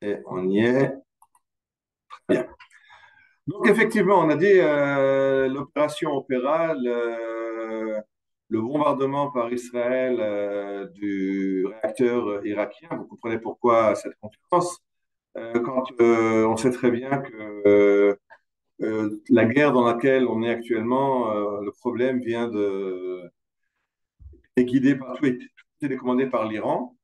Et on y est. Bien. Donc, effectivement, on a dit l'opération Opéra, le bombardement par Israël du réacteur irakien. Vous comprenez pourquoi cette conférence. Quand on sait très bien que la guerre dans laquelle on est actuellement, le problème vient est guidé par tout est télécommandé par l'Iran.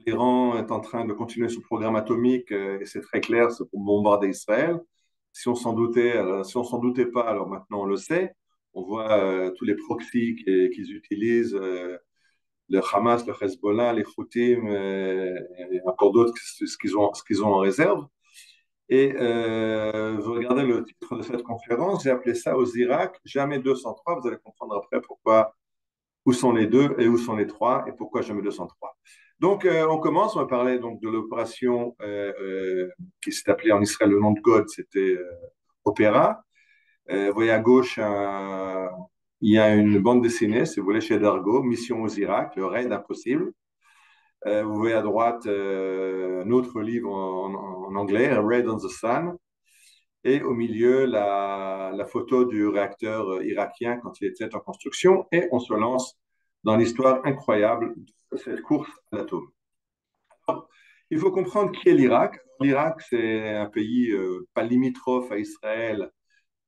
L'Iran est en train de continuer son programme atomique et c'est très clair, c'est pour bombarder Israël. Si on s'en doutait pas, alors maintenant on le sait. On voit tous les proxys qu'ils utilisent, le Hamas, le Hezbollah, les Houthis et encore d'autres, ce qu'ils ont en réserve. Et vous regardez le titre de cette conférence, j'ai appelé ça aux Irak, jamais 203. Vous allez comprendre après pourquoi où sont les deux et où sont les trois et pourquoi jamais 203. Donc, on commence, on va parler donc de l'opération qui s'est appelée en Israël, le nom de code, c'était Opéra. Vous voyez à gauche, il y a une bande dessinée, si vous voulez, chez Dargo, Mission aux Irak, le raid impossible. Vous voyez à droite un autre livre en anglais, Raid on the Sun. Et au milieu, la photo du réacteur irakien quand il était en construction. Et on se lance dans l'histoire incroyable de cette course à l'atome. Il faut comprendre qui est l'Irak. L'Irak, c'est un pays pas limitrophe à Israël,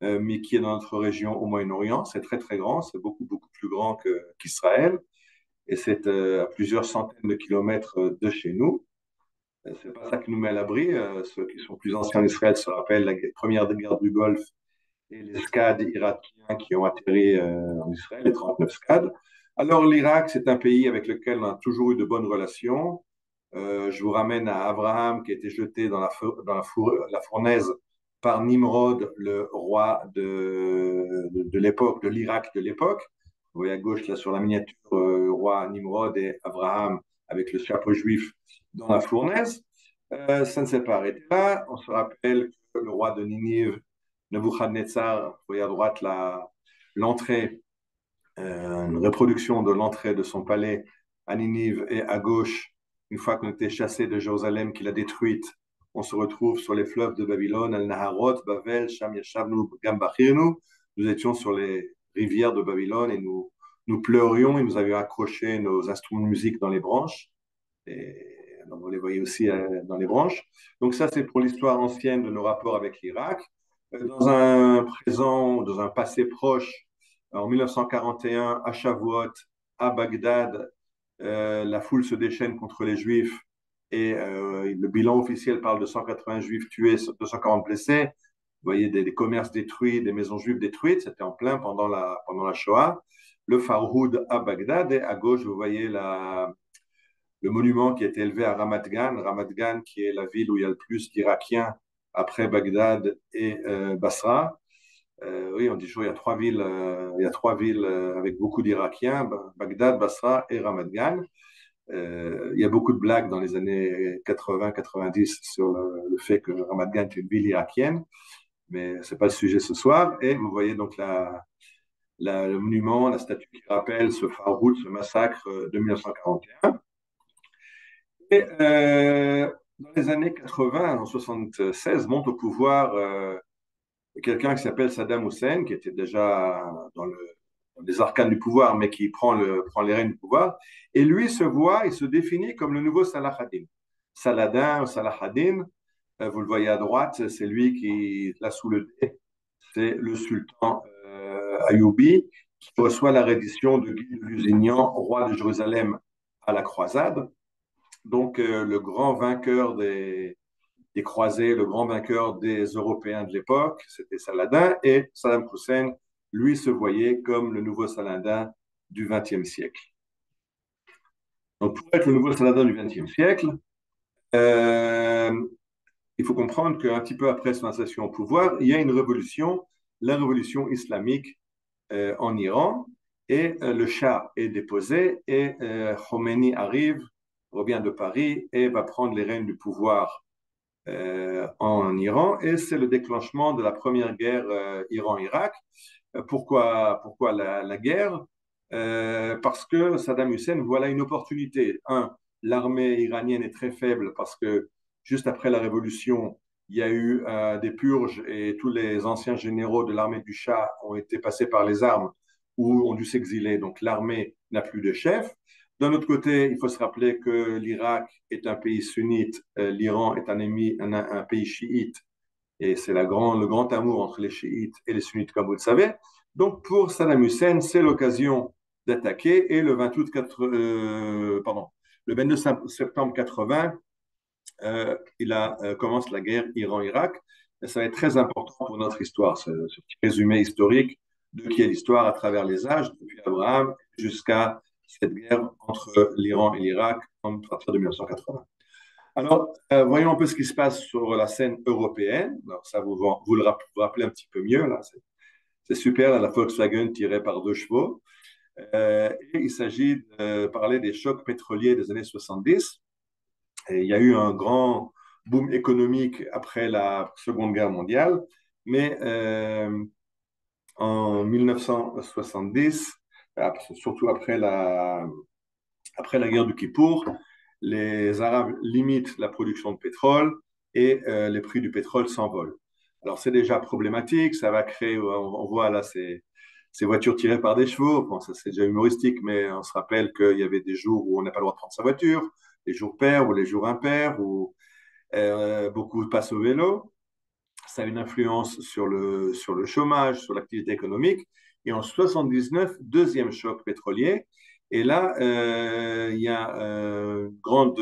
mais qui est dans notre région au Moyen-Orient. C'est très, très grand. C'est beaucoup, beaucoup plus grand qu'Israël. Et c'est à plusieurs centaines de kilomètres de chez nous. C'est pas ça qui nous met à l'abri. Ceux qui sont plus anciens en Israël se rappellent la première guerre du Golfe et les SCAD irakiens qui ont atterri en Israël, les 39 SCAD. Alors l'Irak, c'est un pays avec lequel on a toujours eu de bonnes relations. Je vous ramène à Abraham qui a été jeté la fournaise par Nimrod, le roi de l'époque, de l'Irak de l'époque. Vous voyez à gauche, là, sur la miniature, roi Nimrod et Abraham avec le chapeau juif dans la fournaise. Ça ne s'est pas arrêté là. On se rappelle que le roi de Ninive, Nebuchadnezzar, vous voyez à droite l'entrée, une reproduction de l'entrée de son palais à Ninive, et à gauche, une fois qu'on était chassé de Jérusalem, qu'il a détruite, on se retrouve sur les fleuves de Babylone, Al-Naharot, Bavel, Sham Yashavnu, Gambachirnu. Nous étions sur les rivières de Babylone et nous pleurions et nous avions accroché nos instruments de musique dans les branches. Et on les voyait aussi dans les branches. Donc ça, c'est pour l'histoire ancienne de nos rapports avec l'Irak. Dans un présent, dans un passé proche, en 1941, à Shavuot, à Bagdad, la foule se déchaîne contre les Juifs et le bilan officiel parle de 180 Juifs tués, 240 blessés. Vous voyez des commerces détruits, des maisons juives détruites. C'était en plein pendant la Shoah. Le Farhoud à Bagdad et à gauche, vous voyez le monument qui a été élevé à Ramat Gan. Ramat Gan, qui est la ville où il y a le plus d'Irakiens après Bagdad et Basra. Oui, on dit toujours il y a trois villes avec beaucoup d'Irakiens, Bagdad, Basra et Ramat Gan. Il y a beaucoup de blagues dans les années 80-90 sur le fait que Ramat Gan est une ville irakienne, mais ce n'est pas le sujet ce soir. Et vous voyez donc le monument, la statue qui rappelle ce Farhoud, ce massacre de 1941. Et dans les années 80, en 76, monte au pouvoir quelqu'un qui s'appelle Saddam Hussein, qui était déjà dans les arcanes du pouvoir, mais qui prend les rênes du pouvoir. Et lui il se définit comme le nouveau Salah ad-Din. Saladin, Salah ad-Din, vous le voyez à droite, c'est lui qui, là sous le dé, c'est le sultan Ayyubi, qui reçoit la reddition de Guy de Lusignan, roi de Jérusalem à la croisade. Donc, le grand vainqueur des croisés, le grand vainqueur des Européens de l'époque, c'était Saladin, et Saddam Hussein, lui, se voyait comme le nouveau Saladin du XXe siècle. Donc, pour être le nouveau Saladin du XXe siècle, euh, il faut comprendre qu'un petit peu après son installation au pouvoir, il y a une révolution, la révolution islamique en Iran, et le Shah est déposé, et Khomeini arrive, revient de Paris, et va prendre les rênes du pouvoir en Iran, et c'est le déclenchement de la première guerre Iran-Irak. Pourquoi la guerre? Parce que Saddam Hussein voit là une opportunité. Un, l'armée iranienne est très faible parce que juste après la Révolution, il y a eu des purges et tous les anciens généraux de l'armée du Shah ont été passés par les armes ou ont dû s'exiler. Donc l'armée n'a plus de chef. D'un autre côté, il faut se rappeler que l'Irak est un pays sunnite, l'Iran est un pays chiite, et c'est le grand amour entre les chiites et les sunnites, comme vous le savez. Donc pour Saddam Hussein, c'est l'occasion d'attaquer, et le 22 septembre 80, commence la guerre Iran-Irak. Et ça va être très important pour notre histoire, ce petit résumé historique de qui est l'histoire à travers les âges, depuis Abraham jusqu'à cette guerre entre l'Iran et l'Irak à partir de 1980. Alors, voyons un peu ce qui se passe sur la scène européenne. Alors, ça, vous rappelez un petit peu mieux, là. C'est super, là, la Volkswagen tirée par deux chevaux. Et il s'agit de parler des chocs pétroliers des années 70. Et il y a eu un grand boom économique après la Seconde Guerre mondiale, mais en 1970, surtout après la guerre du Kippour, les Arabes limitent la production de pétrole et les prix du pétrole s'envolent. Alors c'est déjà problématique, ça va créer, on voit là ces voitures tirées par des chevaux, bon, ça c'est déjà humoristique, mais on se rappelle qu'il y avait des jours où on n'a pas le droit de prendre sa voiture, les jours pairs ou les jours impairs, où beaucoup passent au vélo. Ça a une influence sur le chômage, sur l'activité économique. Et en 79, deuxième choc pétrolier. Et là, il y a une grande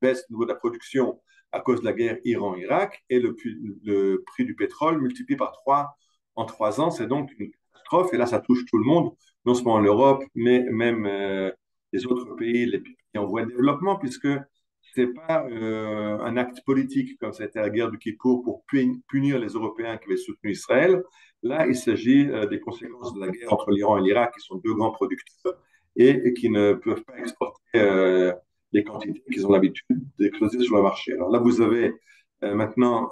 baisse au niveau de la production à cause de la guerre Iran-Irak. Et le prix du pétrole multiplie par 3 en 3 ans. C'est donc une catastrophe. Et là, ça touche tout le monde, non seulement l'Europe, mais même les autres pays, les pays en voie de développement, puisque c'est pas un acte politique comme ça a été la guerre du Kippour pour punir les Européens qui avaient soutenu Israël. Là, il s'agit des conséquences de la guerre entre l'Iran et l'Irak, qui sont deux grands producteurs et qui ne peuvent pas exporter les quantités qu'ils ont l'habitude d'exposer sur le marché. Alors là, vous avez maintenant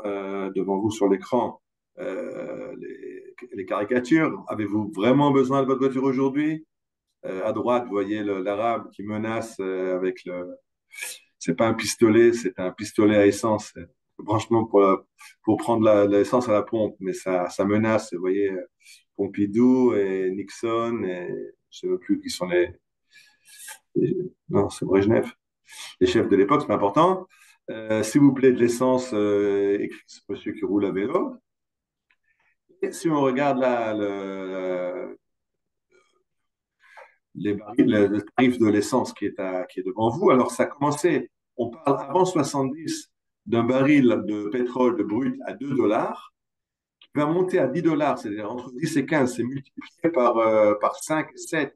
devant vous sur l'écran les caricatures. Avez-vous vraiment besoin de votre voiture aujourd'hui? À droite, vous voyez l'arabe qui menace avec le, c'est pas un pistolet, c'est un pistolet à essence. Franchement, pour prendre l'essence à la pompe, mais ça menace. Vous voyez, Pompidou et Nixon, et je ne sais plus qui sont non, c'est Brejnev, les chefs de l'époque, c'est pas important. S'il vous plaît, de l'essence, écrit ce monsieur qui roule à vélo. Et si on regarde là, le tarif de l'essence qui est devant vous. Alors, ça a commencé, on parle avant 70 d'un baril de pétrole de brut à 2 dollars, qui va monter à 10 dollars, c'est-à-dire entre 10 et 15, c'est multiplié par 5 et 7.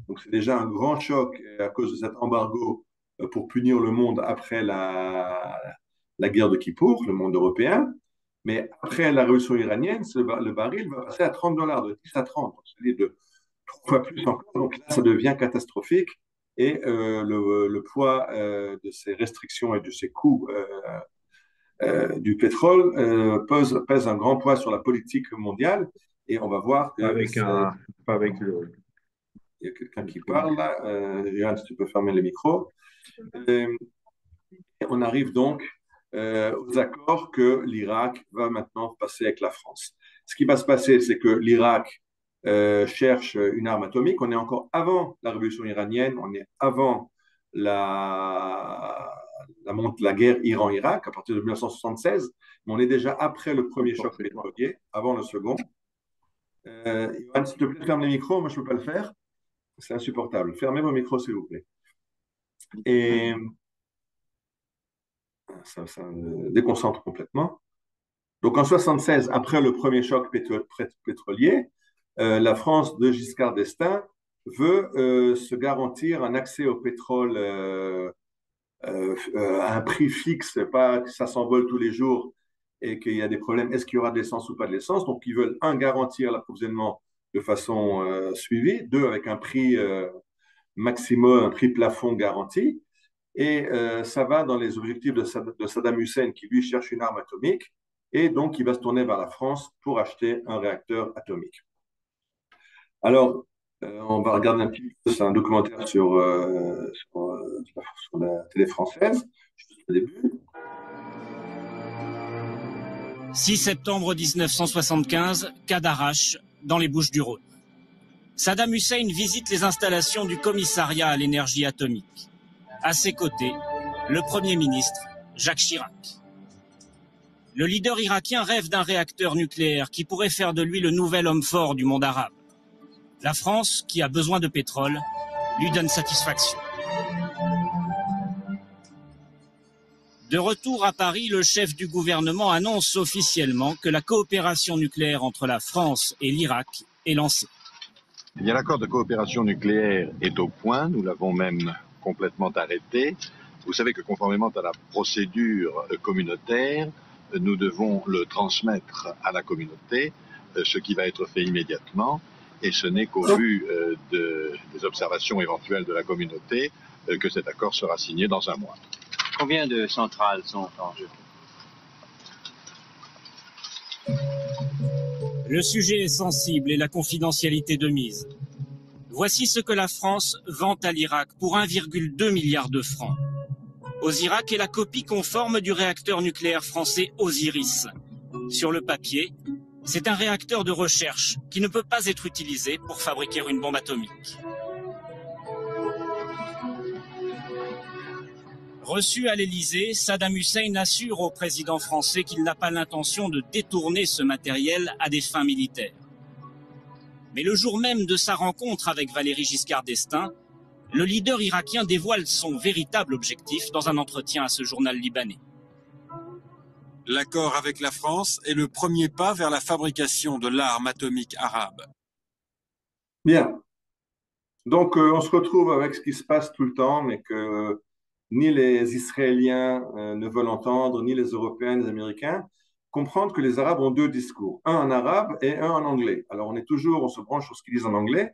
Donc, c'est déjà un grand choc à cause de cet embargo pour punir le monde après la guerre de Kippour, le monde européen. Mais après la révolution iranienne, le baril va passer à 30 dollars, de 10 à 30. C'est-à-dire de 3 fois plus encore. Donc là, ça devient catastrophique. Et le poids de ces restrictions et de ces coûts du pétrole pèse un grand poids sur la politique mondiale. Et on va voir que Avec un, pas avec il y a quelqu'un le qui prix parle là. Yann, si tu peux fermer les micros. Euh, on arrive donc aux accords que l'Irak va maintenant passer avec la France. Ce qui va se passer, c'est que l'Irak cherche une arme atomique. On est encore avant la révolution iranienne, on est avant la guerre Iran-Irak à partir de 1976, mais on est déjà après le premier choc forcément. pétrolier, avant le second. Ivan, s'il te plaît, ferme les micros, moi je ne peux pas le faire, c'est insupportable. Fermez vos micros, s'il vous plaît. Et ça me déconcentre complètement. Donc en 76, après le premier choc pétrolier, la France de Giscard d'Estaing veut se garantir un accès au pétrole à un prix fixe, pas que ça s'envole tous les jours et qu'il y a des problèmes. Est-ce qu'il y aura de l'essence ou pas de l'essence? Donc ils veulent, un, garantir l'approvisionnement de façon suivie, deux, avec un prix maximum, un prix plafond garanti. Et ça va dans les objectifs de Saddam Hussein qui, lui, cherche une arme atomique. Et donc, il va se tourner vers la France pour acheter un réacteur atomique. Alors, on va regarder un petit peu, c'est un documentaire sur la télé française, juste au début. 6 septembre 1975, cas d'Arrache, dans les Bouches-du-Rhône. Saddam Hussein visite les installations du commissariat à l'énergie atomique. À ses côtés, le Premier ministre, Jacques Chirac. Le leader irakien rêve d'un réacteur nucléaire qui pourrait faire de lui le nouvel homme fort du monde arabe. La France, qui a besoin de pétrole, lui donne satisfaction. De retour à Paris, le chef du gouvernement annonce officiellement que la coopération nucléaire entre la France et l'Irak est lancée. Eh bien, l'accord de coopération nucléaire est au point, nous l'avons même complètement arrêté. Vous savez que conformément à la procédure communautaire, nous devons le transmettre à la communauté, ce qui va être fait immédiatement, et ce n'est qu'au vu des observations éventuelles de la communauté que cet accord sera signé dans un mois. Combien de centrales sont en jeu? Le sujet est sensible et la confidentialité de mise. Voici ce que la France vend à l'Irak pour 1,2 milliard de francs. Osirak est la copie conforme du réacteur nucléaire français Osiris. Sur le papier, c'est un réacteur de recherche qui ne peut pas être utilisé pour fabriquer une bombe atomique. Reçu à l'Élysée, Saddam Hussein assure au président français qu'il n'a pas l'intention de détourner ce matériel à des fins militaires. Mais le jour même de sa rencontre avec Valéry Giscard d'Estaing, le leader irakien dévoile son véritable objectif dans un entretien à ce journal libanais. L'accord avec la France est le premier pas vers la fabrication de l'arme atomique arabe. Bien. Donc, on se retrouve avec ce qui se passe tout le temps, mais que ni les Israéliens ne veulent entendre, ni les Européens, les Américains, comprendre que les Arabes ont deux discours, un en arabe et un en anglais. Alors, on se branche sur ce qu'ils disent en anglais,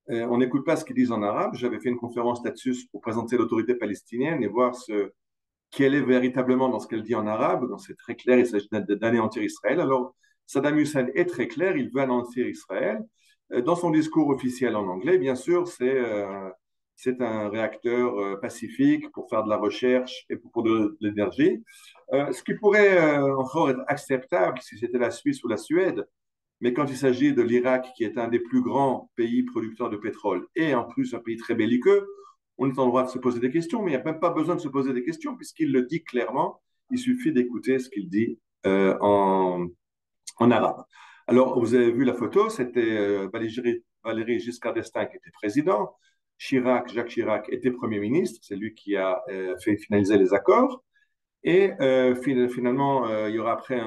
on n'écoute pas ce qu'ils disent en arabe. J'avais fait une conférence là-dessus pour présenter l'autorité palestinienne et voir quelle est véritablement dans ce qu'elle dit en arabe. Donc, c'est très clair, il s'agit d'anéantir Israël. Alors, Saddam Hussein est très clair, il veut anéantir Israël. Dans son discours officiel en anglais, bien sûr, c'est un réacteur pacifique pour faire de la recherche et pour de l'énergie. Ce qui pourrait encore être acceptable si c'était la Suisse ou la Suède, mais quand il s'agit de l'Irak, qui est un des plus grands pays producteurs de pétrole et en plus un pays très belliqueux, on est en droit de se poser des questions, mais il n'y a même pas besoin de se poser des questions puisqu'il le dit clairement. Il suffit d'écouter ce qu'il dit en arabe. Alors, vous avez vu la photo, c'était Valéry Giscard d'Estaing qui était président. Jacques Chirac était Premier ministre, c'est lui qui a fait finaliser les accords. Et finalement, il y aura après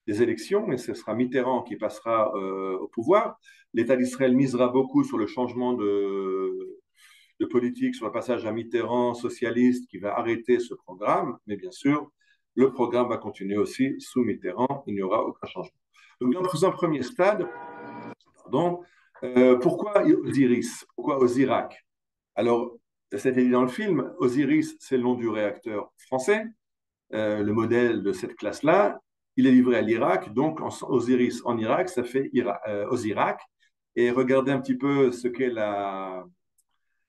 des élections, et ce sera Mitterrand qui passera au pouvoir. L'État d'Israël misera beaucoup sur le changement de politique, sur le passage à Mitterrand socialiste qui va arrêter ce programme, mais bien sûr, le programme va continuer aussi sous Mitterrand, il n'y aura aucun changement. Donc, dans un premier stade, pardon, pourquoi Osiris? Pourquoi Osirak? Alors, c'était dit dans le film, Osiris, c'est le nom du réacteur français, le modèle de cette classe-là. Il est livré à l'Irak, donc Osiris en Irak, ça fait Osirak. Et regardez un petit peu ce qu'est la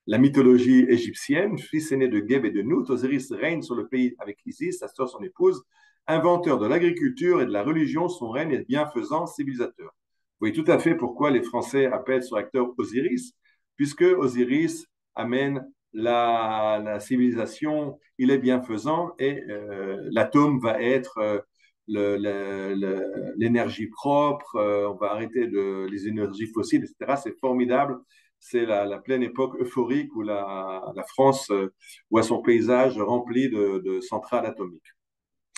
mythologie égyptienne. Fils aîné de Geb et de Nout, Osiris règne sur le pays avec Isis, sa sœur, son épouse. Inventeur de l'agriculture et de la religion, son règne est bienfaisant, civilisateur. Vous voyez tout à fait pourquoi les Français appellent ce réacteur Osiris, puisque Osiris amène la civilisation, il est bienfaisant et l'atome va être l'énergie propre, on va arrêter les énergies fossiles, etc. C'est formidable. C'est la pleine époque euphorique où la France voit son paysage rempli de centrales atomiques.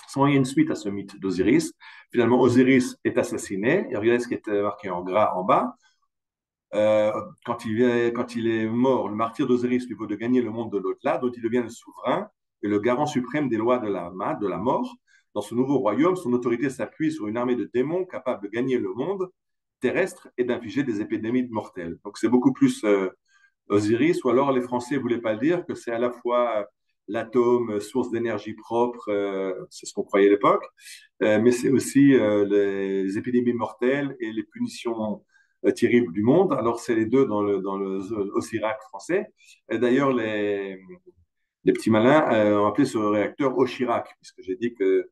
Sans il y a une suite à ce mythe d'Osiris. Finalement, Osiris est assassiné. Et regardez ce qui est marqué en gras en bas. Quand il est mort, le martyr d'Osiris lui vaut de gagner le monde de l'au-delà, dont il devient le souverain et le garant suprême des lois de la mort. Dans ce nouveau royaume, son autorité s'appuie sur une armée de démons capables de gagner le monde terrestre et d'infliger des épidémies mortelles. Donc c'est beaucoup plus Osiris, ou alors les Français ne voulaient pas le dire, que c'est à la fois l'atome, source d'énergie propre, c'est ce qu'on croyait à l'époque, mais c'est aussi les épidémies mortelles et les punitions terribles du monde. Alors c'est les deux dans le Osirak français. Et d'ailleurs, les petits malins ont appelé ce réacteur Ochirak, puisque j'ai dit que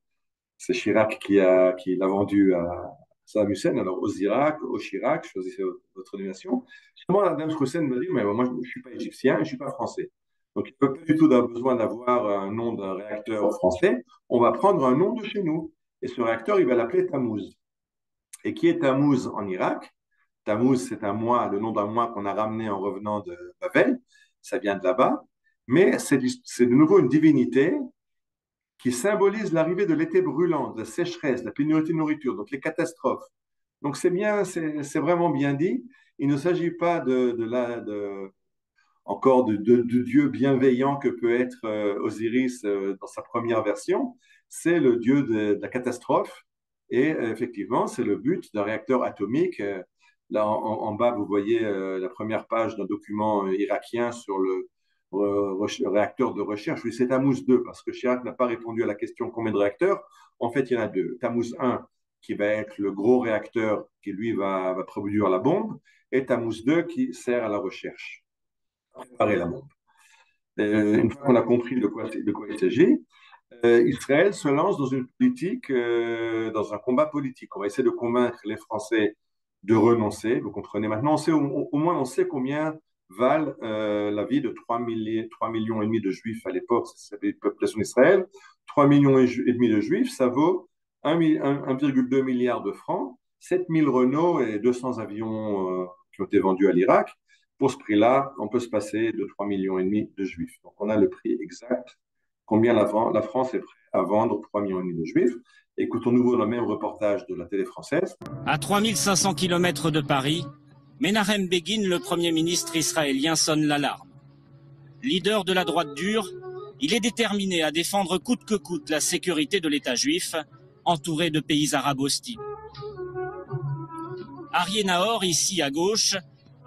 C'est Chirac qui l'a vendu à Saddam Hussein, alors aux Irak, au Chirac, choisissez votre nomination. Justement, Saddam Hussein me dit, mais moi, je ne suis pas égyptien, je ne suis pas français. Donc, il n'y a pas du tout besoin d'avoir un nom d'un réacteur français. On va prendre un nom de chez nous. Et ce réacteur, il va l'appeler Tammuz. Et qui est Tammuz en Irak? Tammuz, c'est un mois, le nom d'un mois qu'on a ramené en revenant de Babel. Ça vient de là-bas. Mais c'est de nouveau une divinité qui symbolise l'arrivée de l'été brûlant, de la sécheresse, de la pénurie de nourriture, donc les catastrophes. Donc c'est bien, c'est vraiment bien dit. Il ne s'agit pas encore de Dieu bienveillant que peut être Osiris dans sa première version. C'est le Dieu de la catastrophe. Et effectivement, c'est le but d'un réacteur atomique. Là, en bas, vous voyez la première page d'un document irakien sur le réacteur de recherche. Oui, c'est Tammuz 2, parce que Chirac n'a pas répondu à la question combien de réacteurs. En fait, il y en a deux. Tammuz 1, qui va être le gros réacteur qui, lui, va produire la bombe, et Tammuz 2, qui sert à la recherche, à préparer la bombe. Une fois qu'on a compris de quoi il s'agit, Israël se lance dans une politique, dans un combat politique. On va essayer de convaincre les Français de renoncer. Vous comprenez maintenant, au moins on sait combien valent la vie de 3 millions et demi de Juifs à l'époque, c'était la population d'Israël. 3 millions et demi de Juifs, ça vaut 1,2 milliard de francs, 7000 Renault et 200 avions qui ont été vendus à l'Irak. Pour ce prix-là, on peut se passer de 3 millions et demi de Juifs. Donc on a le prix exact combien la France est prête à vendre 3,5 millions de Juifs. Écoutons nouveau le même reportage de la télé française. À 3500 km de Paris, Menahem Begin, le Premier ministre israélien, sonne l'alarme. Leader de la droite dure, il est déterminé à défendre coûte que coûte la sécurité de l'État juif, entouré de pays arabes hostiles. Arié Nahor, ici à gauche,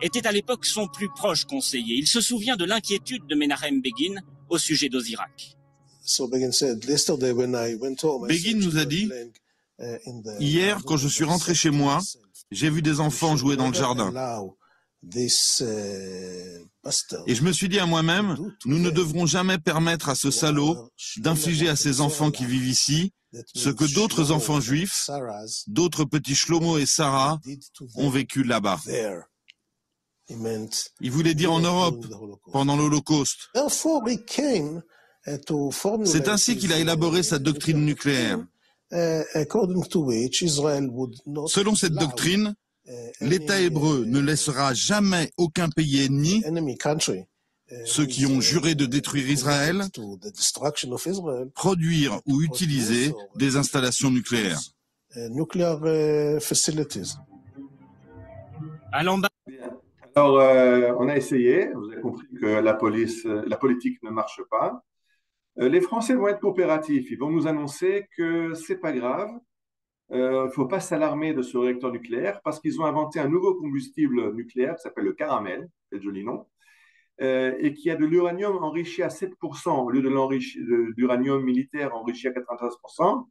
était à l'époque son plus proche conseiller. Il se souvient de l'inquiétude de Menahem Begin au sujet d'Osirak. Begin nous a dit, hier, quand je suis rentré chez moi, j'ai vu des enfants jouer dans le jardin. Et je me suis dit à moi-même, nous ne devrons jamais permettre à ce salaud d'infliger à ces enfants qui vivent ici ce que d'autres enfants juifs, d'autres petits Shlomo et Sarah, ont vécu là-bas. Il voulait dire en Europe, pendant l'Holocauste. C'est ainsi qu'il a élaboré sa doctrine nucléaire. Selon cette doctrine, l'État hébreu ne laissera jamais aucun pays ennemi, ceux qui ont juré de détruire Israël, produire ou utiliser des installations nucléaires. Alors, on a essayé, vous avez compris que la politique ne marche pas. Les Français vont être coopératifs, ils vont nous annoncer que c'est pas grave, il ne faut pas s'alarmer de ce réacteur nucléaire parce qu'ils ont inventé un nouveau combustible nucléaire qui s'appelle le caramel, c'est le joli nom, et qui a de l'uranium enrichi à 7% au lieu de l'uranium militaire enrichi à 93%.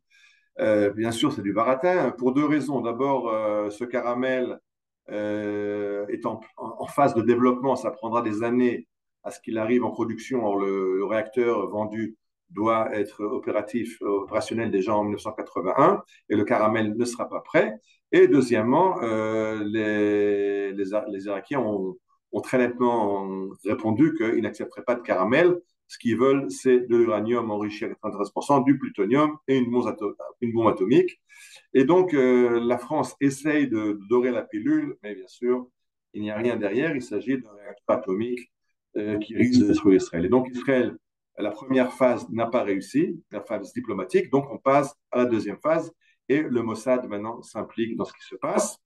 Bien sûr, c'est du baratin pour deux raisons. D'abord, ce caramel est en phase de développement, ça prendra des années à ce qu'il arrive en production. Or, le réacteur vendu doit être opérationnel déjà en 1981 et le caramel ne sera pas prêt. Et deuxièmement, les Irakiens ont très nettement répondu qu'ils n'accepteraient pas de caramel. Ce qu'ils veulent, c'est de l'uranium enrichi à 93%, du plutonium et une bombe atomique. Et donc, la France essaye de dorer la pilule, mais bien sûr, il n'y a rien derrière. Il s'agit d'un réacteur atomique qui risque de détruire Israël. Et donc, Israël, la première phase n'a pas réussi, la phase diplomatique. Donc, on passe à la deuxième phase et le Mossad, maintenant, s'implique dans ce qui se passe.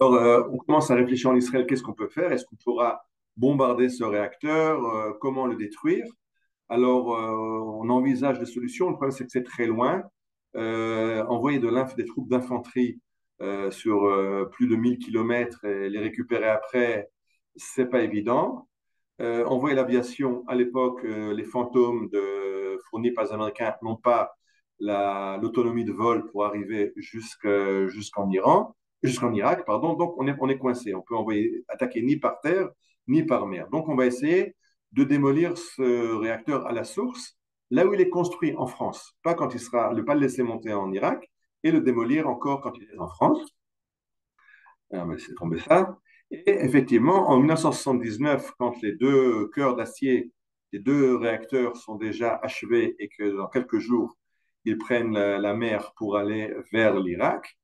Alors, on commence à réfléchir en Israël, qu'est-ce qu'on peut faire? Est-ce qu'on pourra bombarder ce réacteur? Comment le détruire? Alors, on envisage des solutions. Le problème, c'est que c'est très loin. Envoyer des troupes d'infanterie sur plus de 1000 km et les récupérer après, c'est pas évident. Envoyer l'aviation, à l'époque, les fantômes fournis par les Américains n'ont pas l'autonomie de vol pour arriver jusqu'en Irak, pardon. Donc, on est coincé. On peut attaquer ni par terre, ni par mer. Donc, on va essayer de démolir ce réacteur à la source. là où il est construit en France, pas quand il sera, ne pas le laisser monter en Irak et le démolir encore quand il est en France. Ah, mais c'est tombé ça. Et effectivement, en 1979, quand les deux cœurs d'acier, les deux réacteurs sont déjà achevés et que dans quelques jours, ils prennent la mer pour aller vers l'Irak,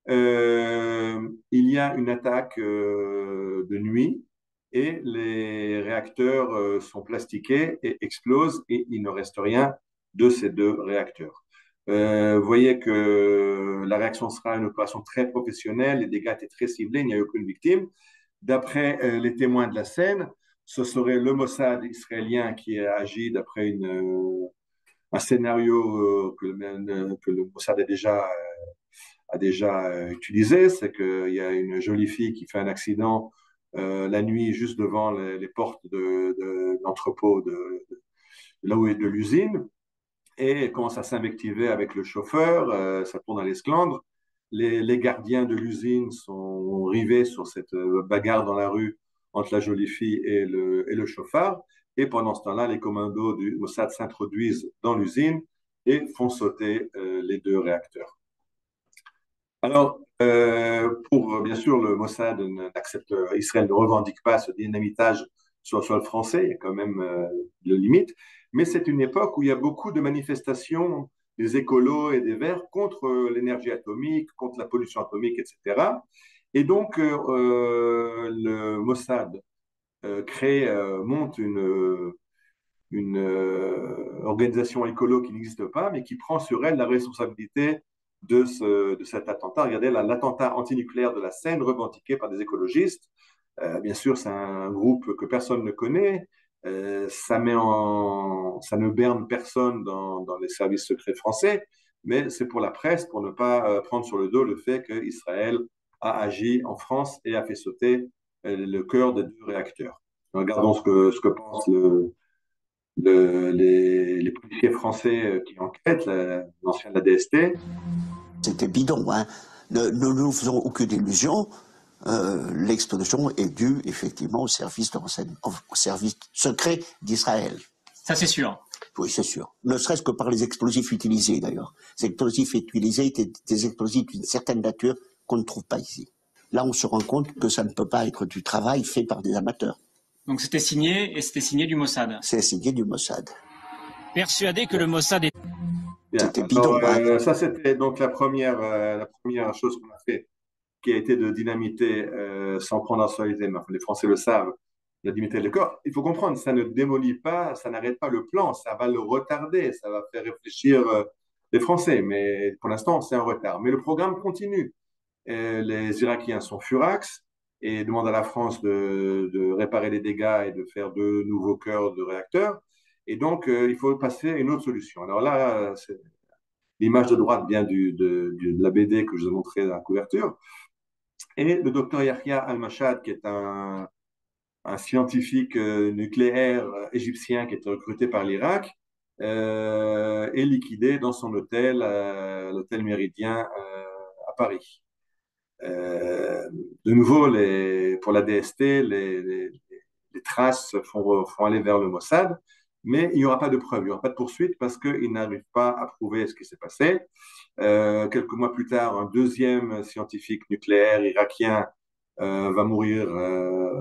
il y a une attaque de nuit et les réacteurs sont plastiqués et explosent et il ne reste rien de ces deux réacteurs. Vous voyez que la réaction sera une opération très professionnelle, les dégâts étaient très ciblés, il n'y a eu aucune victime. D'après les témoins de la scène, ce serait le Mossad israélien qui a agi d'après un scénario que le Mossad a déjà utilisé, c'est qu'il y a une jolie fille qui fait un accident la nuit juste devant les portes de l'entrepôt là où est de l'usine et commence à s'invectiver avec le chauffeur, ça tourne à l'esclandre. Les gardiens de l'usine sont rivés sur cette bagarre dans la rue entre la jolie fille et le chauffard. Et pendant ce temps-là, les commandos du Mossad s'introduisent dans l'usine et font sauter les deux réacteurs. Alors, pour bien sûr, le Mossad n'accepte, Israël ne revendique pas ce dynamitage sur le sol français, il y a quand même de limites, mais c'est une époque où il y a beaucoup de manifestations des écolos et des Verts contre l'énergie atomique, contre la pollution atomique, etc. Et donc, le Mossad monte une organisation écolo qui n'existe pas, mais qui prend sur elle la responsabilité de cet attentat. Regardez, l'attentat antinucléaire de la Seine, revendiqué par des écologistes. Bien sûr, c'est un groupe que personne ne connaît. Ça ne berne personne dans les services secrets français, mais c'est pour la presse, pour ne pas prendre sur le dos le fait qu'Israël a agi en France et a fait sauter le cœur des deux réacteurs. Regardons ce que pense les policiers français qui enquêtent, l'ancien de la DST. C'était bidon, hein. Ne nous faisons aucune illusion. L'explosion est due effectivement au service secret d'Israël. Ça, c'est sûr. Oui, c'est sûr. Ne serait-ce que par les explosifs utilisés, d'ailleurs. Les explosifs utilisés étaient des explosifs d'une certaine nature qu'on ne trouve pas ici. Là, on se rend compte que ça ne peut pas être du travail fait par des amateurs. Donc c'était signé, et c'était signé du Mossad. C'est signé du Mossad. Persuadé que le Mossad est... C'était bidon. Ça, c'était donc la première chose qu'on a fait, qui a été de dynamiter sans prendre en responsabilité. Mais enfin, les Français le savent, de dynamiter le corps. Il faut comprendre, ça ne démolit pas, ça n'arrête pas le plan, ça va le retarder, ça va faire réfléchir les Français. Mais pour l'instant, c'est un retard. Mais le programme continue. Les Irakiens sont furax et demandent à la France de réparer les dégâts et de faire de nouveaux cœurs de réacteurs. Et donc, il faut passer à une autre solution. Alors là, l'image de droite vient de la BD que je vous ai montrée dans la couverture. Et le docteur Yahya Al-Mashad, qui est un scientifique nucléaire égyptien qui est recruté par l'Irak, est liquidé dans son hôtel, l'hôtel Méridien à Paris. De nouveau, pour la DST, les traces font aller vers le Mossad, mais il n'y aura pas de preuves, il n'y aura pas de poursuite parce qu'ils n'arrivent pas à prouver ce qui s'est passé. Quelques mois plus tard, un deuxième scientifique nucléaire irakien va mourir,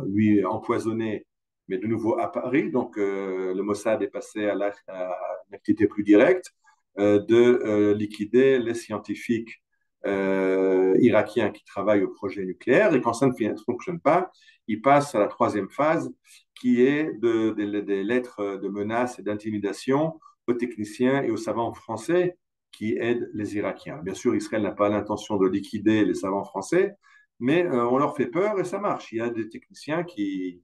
lui empoisonné, mais de nouveau à Paris. Donc le Mossad est passé à une activité plus directe de liquider les scientifiques irakiens qui travaillent au projet nucléaire. Et quand ça ne fonctionne pas, il passe à la troisième phase qui est des lettres de menaces et d'intimidation aux techniciens et aux savants français qui aident les Irakiens. Bien sûr, Israël n'a pas l'intention de liquider les savants français, mais on leur fait peur et ça marche. Il y a des techniciens qui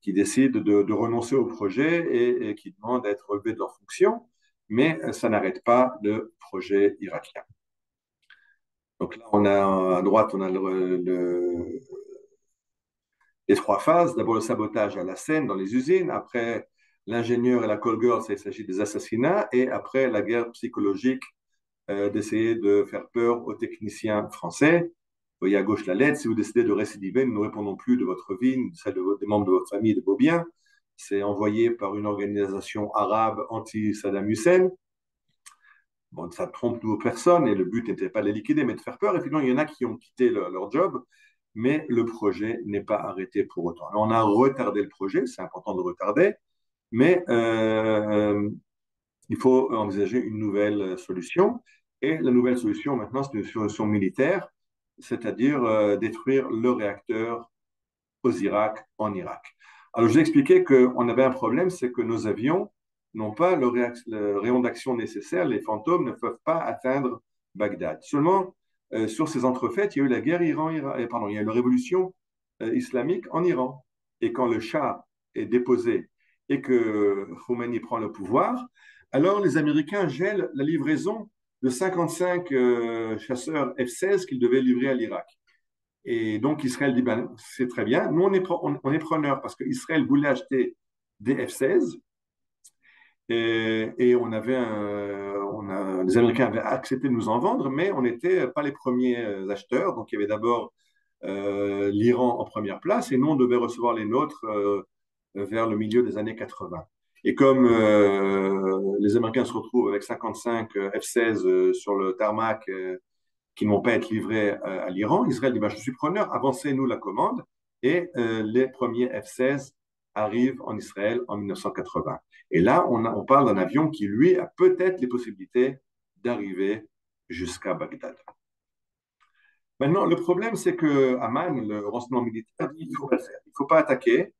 décident de renoncer au projet et qui demandent à être relevés de leurs fonctions, mais ça n'arrête pas le projet irakien. Donc là, on a à droite, on a les trois phases. D'abord, le sabotage à la Seine, dans les usines. Après, l'ingénieur et la call girl, il s'agit des assassinats. Et après, la guerre psychologique d'essayer de faire peur aux techniciens français. Vous voyez à gauche la lettre. Si vous décidez de récidiver, nous ne répondons plus de votre vie, celle des membres de votre famille, de vos biens. c'est envoyé par une organisation arabe anti-Saddam Hussein. Bon, ça trompe nos personnes et le but n'était pas de les liquider, mais de faire peur. Et finalement, il y en a qui ont quitté leur job, mais le projet n'est pas arrêté pour autant. Alors, on a retardé le projet, c'est important de retarder, mais il faut envisager une nouvelle solution. Et la nouvelle solution, maintenant, c'est une solution militaire, c'est-à-dire détruire le réacteur en Irak. Alors, je vous ai expliqué qu'on avait un problème, c'est que nos avions n'ont pas le rayon d'action nécessaire, les fantômes ne peuvent pas atteindre Bagdad. Seulement, sur ces entrefaites, il y a eu la guerre pardon, il y a eu la révolution islamique en Iran. Et quand le Shah est déposé et que Khomeini prend le pouvoir, alors les Américains gèlent la livraison de 55 chasseurs F-16 qu'ils devaient livrer à l'Irak. Et donc Israël dit, ben, c'est très bien, nous on est preneurs parce qu'Israël voulait acheter des F-16 et les Américains avaient accepté de nous en vendre, mais on n'était pas les premiers acheteurs. Donc il y avait d'abord l'Iran en première place et nous on devait recevoir les nôtres vers le milieu des années 80. Et comme les Américains se retrouvent avec 55 F-16 sur le tarmac qui ne vont pas être livrés à l'Iran, Israël dit ben, je suis preneur, avancez-nous la commande. Et les premiers F-16 arrivent en Israël en 1980. Et là, on parle d'un avion qui, lui, a peut-être les possibilités d'arriver jusqu'à Bagdad. Maintenant, le problème, c'est que Amman, le renseignement militaire, dit qu'il ne faut pas le faire. Il ne faut pas attaquer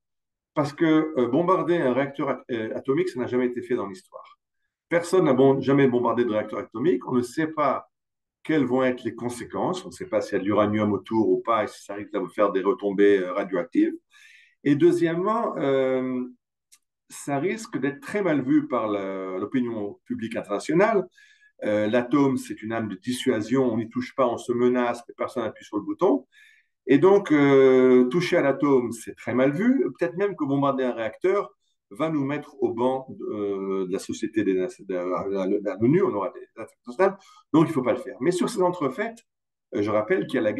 parce que bombarder un réacteur atomique, ça n'a jamais été fait dans l'histoire. Personne n'a jamais bombardé de réacteur atomique. On ne sait pas quelles vont être les conséquences. On ne sait pas s'il y a de l'uranium autour ou pas et si ça risque de faire des retombées radioactives. Et deuxièmement, ça risque d'être très mal vu par l'opinion publique internationale. L'atome, c'est une arme de dissuasion, on n'y touche pas, on se menace, mais personne n'appuie sur le bouton. Et donc, toucher à l'atome, c'est très mal vu. Peut-être même que bombarder un réacteur va nous mettre au banc de la société de l'ONU, on aura des attaques sociales, donc il ne faut pas le faire. Mais sur ces entrefaites, je rappelle qu'il y a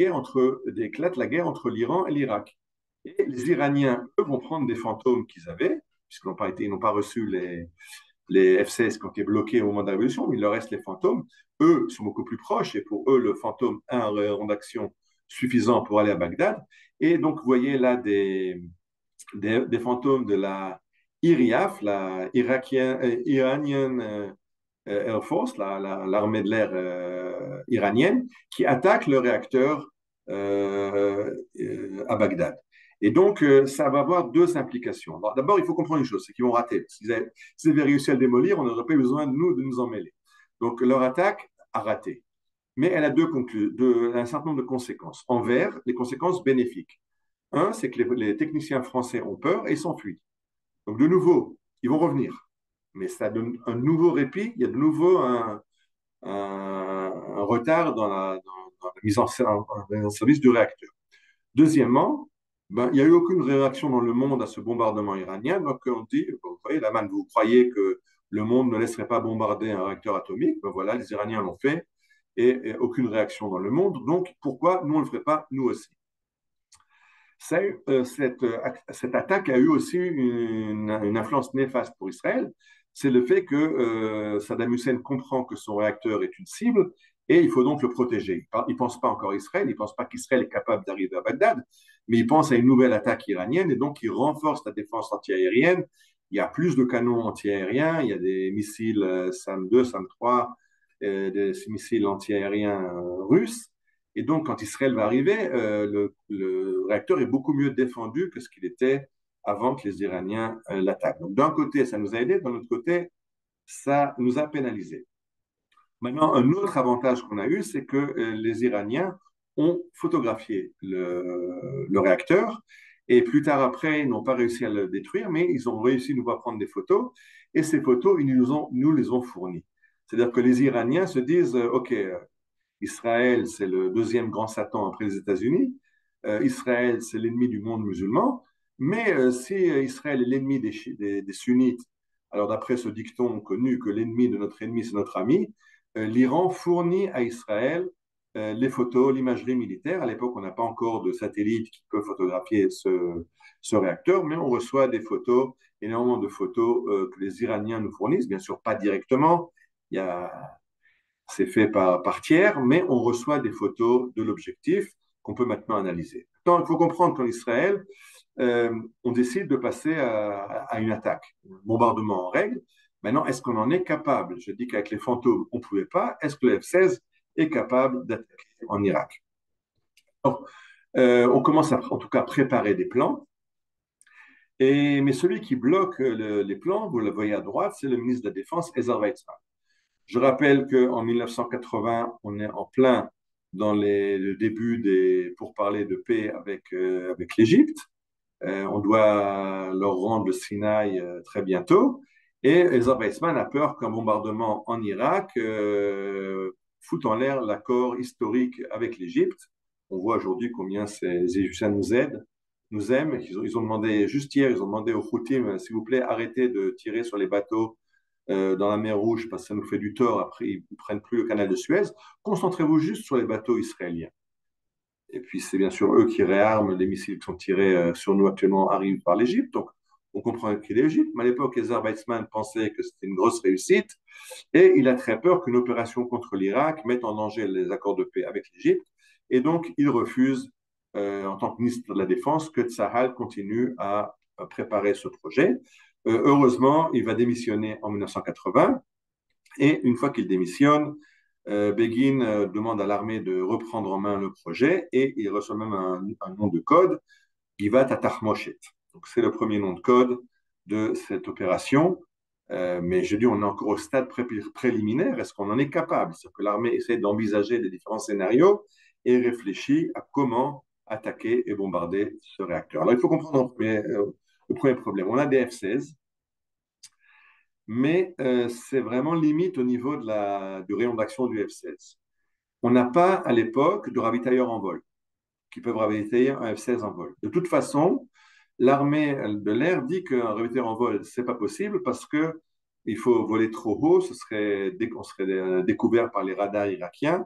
éclate la guerre entre l'Iran et l'Irak. Et les Iraniens, eux, vont prendre des fantômes qu'ils avaient, puisqu'ils n'ont pas reçu les F-16 qui ont été bloqués au moment de la révolution, mais il leur reste les fantômes. Eux sont beaucoup plus proches, et pour eux, le fantôme a un rayon d'action suffisant pour aller à Bagdad. Et donc, vous voyez là des fantômes de la IRIAF, la Iranian Air Force, l'armée de l'air iranienne, qui attaque le réacteur à Bagdad. Et donc, ça va avoir deux implications. D'abord, il faut comprendre une chose, c'est qu'ils vont rater. S'ils avaient réussi à le démolir, on n'aurait pas eu besoin de nous en mêler. Donc, leur attaque a raté. Mais elle a un certain nombre de conséquences. Envers, les conséquences bénéfiques. Un, c'est que les techniciens français ont peur et s'enfuient. Donc, de nouveau, ils vont revenir. Mais ça donne un nouveau répit, il y a de nouveau un retard dans la mise en service du réacteur. Deuxièmement, il n'y a eu aucune réaction dans le monde à ce bombardement iranien. Donc, on dit, vous voyez, Laman, vous croyez que le monde ne laisserait pas bombarder un réacteur atomique? Voilà, les Iraniens l'ont fait et aucune réaction dans le monde. Donc, pourquoi nous, on ne le ferait pas, nous aussi? Cette attaque a eu aussi une influence néfaste pour Israël. C'est le fait que Saddam Hussein comprend que son réacteur est une cible et il faut donc le protéger. Il ne pense pas encore à Israël, il ne pense pas qu'Israël est capable d'arriver à Bagdad, mais il pense à une nouvelle attaque iranienne et donc il renforce la défense antiaérienne. Il y a plus de canons antiaériens, il y a des missiles SAM-2, SAM-3, des missiles antiaériens russes. Et donc, quand Israël va arriver, le réacteur est beaucoup mieux défendu que ce qu'il était avant que les Iraniens l'attaquent. Donc, d'un côté, ça nous a aidé, d'un autre côté, ça nous a pénalisé. Maintenant, un autre avantage qu'on a eu, c'est que les Iraniens ont photographié le réacteur et plus tard après, ils n'ont pas réussi à le détruire, mais ils ont réussi à nous voir prendre des photos et ces photos, ils nous les ont fournies. C'est-à-dire que les Iraniens se disent, OK, Israël, c'est le deuxième grand Satan après les États-Unis. Israël, c'est l'ennemi du monde musulman. Mais si Israël est l'ennemi des sunnites, alors d'après ce dicton connu que l'ennemi de notre ennemi, c'est notre ami, l'Iran fournit à Israël les photos, l'imagerie militaire. À l'époque, on n'a pas encore de satellite qui peut photographier ce réacteur, mais on reçoit des photos, énormément de photos que les Iraniens nous fournissent, bien sûr pas directement, c'est fait par tiers, mais on reçoit des photos de l'objectif qu'on peut maintenant analyser. Donc, il faut comprendre qu'en Israël, on décide de passer à une attaque, un bombardement en règle. Maintenant, est-ce qu'on en est capable? Je dis qu'avec les fantômes, on ne pouvait pas. Est-ce que le F-16 est capable d'attaquer en Irak? Donc, on commence à, en tout cas, préparer des plans. Mais celui qui bloque les plans, vous le voyez à droite, c'est le ministre de la Défense, Ezer Weizmann. Je rappelle qu'en 1980, on est en plein dans le début des pourparlers de paix avec l'Égypte. On doit leur rendre le Sinaï très bientôt. Et Ezer Weizmann a peur qu'un bombardement en Irak foute en l'air l'accord historique avec l'Égypte. On voit aujourd'hui combien ces Égyptiens nous aiment. Ils ont demandé, juste hier, ils ont demandé aux Houthis, s'il vous plaît, arrêtez de tirer sur les bateaux dans la mer Rouge parce que ça nous fait du tort. Après, ils ne prennent plus le canal de Suez. Concentrez-vous juste sur les bateaux israéliens. Et puis, c'est bien sûr eux qui réarment. Les missiles qui sont tirés sur nous actuellement arrivent par l'Égypte. Donc, on comprend qu'il est l'Égypte. Mais à l'époque, Ezer Weizmann pensait que c'était une grosse réussite. Et il a très peur qu'une opération contre l'Irak mette en danger les accords de paix avec l'Égypte. Et donc, il refuse, en tant que ministre de la Défense, que Tsahal continue à préparer ce projet. Heureusement, il va démissionner en 1980. Et une fois qu'il démissionne, Begin demande à l'armée de reprendre en main le projet et il reçoit même un nom de code, Givat Atachmoshet. Donc c'est le premier nom de code de cette opération. Mais je dis, on est encore au stade préliminaire. Est-ce qu'on en est capable? C'est-à-dire que l'armée essaie d'envisager les différents scénarios et réfléchit à comment attaquer et bombarder ce réacteur. Alors il faut comprendre le premier problème. On a des F-16. Mais c'est vraiment limite au niveau du rayon d'action du F-16. On n'a pas à l'époque de ravitailleurs en vol qui peuvent ravitailler un F-16 en vol. De toute façon, l'armée de l'air dit qu'un ravitailleur en vol, ce n'est pas possible parce qu'il faut voler trop haut, on serait découvert par les radars irakiens.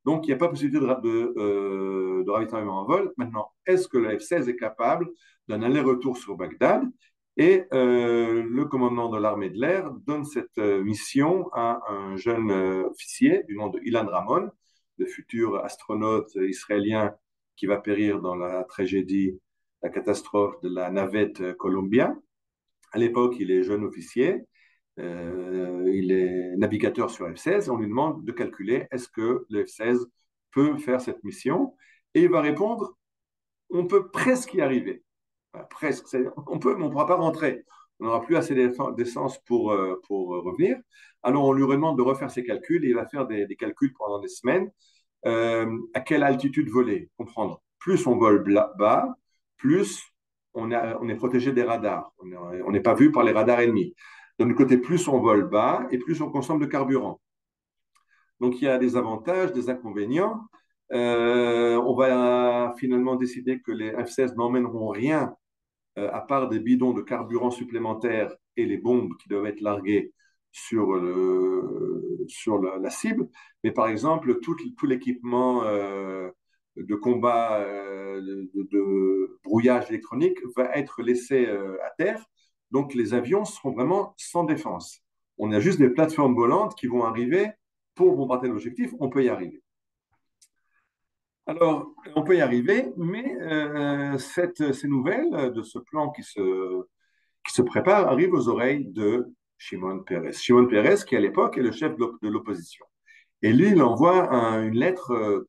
Donc, il n'y a pas possibilité de ravitaillement en vol. Maintenant, est-ce que le F-16 est capable d'un aller-retour sur Bagdad? Et le commandement de l'armée de l'air donne cette mission à un jeune officier du nom de Ilan Ramon, le futur astronaute israélien qui va périr dans la tragédie, la catastrophe de la navette Columbia. À l'époque, il est jeune officier, il est navigateur sur F-16. On lui demande de calculer est-ce que le F-16 peut faire cette mission. Et il va répondre on peut presque y arriver. Presque, on peut, mais on ne pourra pas rentrer. On n'aura plus assez d'essence pour revenir. Alors, on lui demande de refaire ses calculs et il va faire des calculs pendant des semaines. À quelle altitude voler? Comprendre. Plus on vole bas, plus on est protégé des radars. On n'est pas vu par les radars ennemis. D'un côté, plus on vole bas et plus on consomme de carburant. Donc, il y a des avantages, des inconvénients. On va finalement décider que les F-16 n'emmèneront rien à part des bidons de carburant supplémentaires et les bombes qui doivent être larguées sur la cible. Mais par exemple, tout l'équipement de combat, de brouillage électronique va être laissé à terre. Donc les avions seront vraiment sans défense. On a juste des plateformes volantes qui vont arriver pour bombarder l'objectif. On peut y arriver. Alors, on peut y arriver, mais ces nouvelles de ce plan qui se prépare arrivent aux oreilles de Shimon Peres. Shimon Peres, qui à l'époque est le chef de l'opposition. Et lui, il envoie une lettre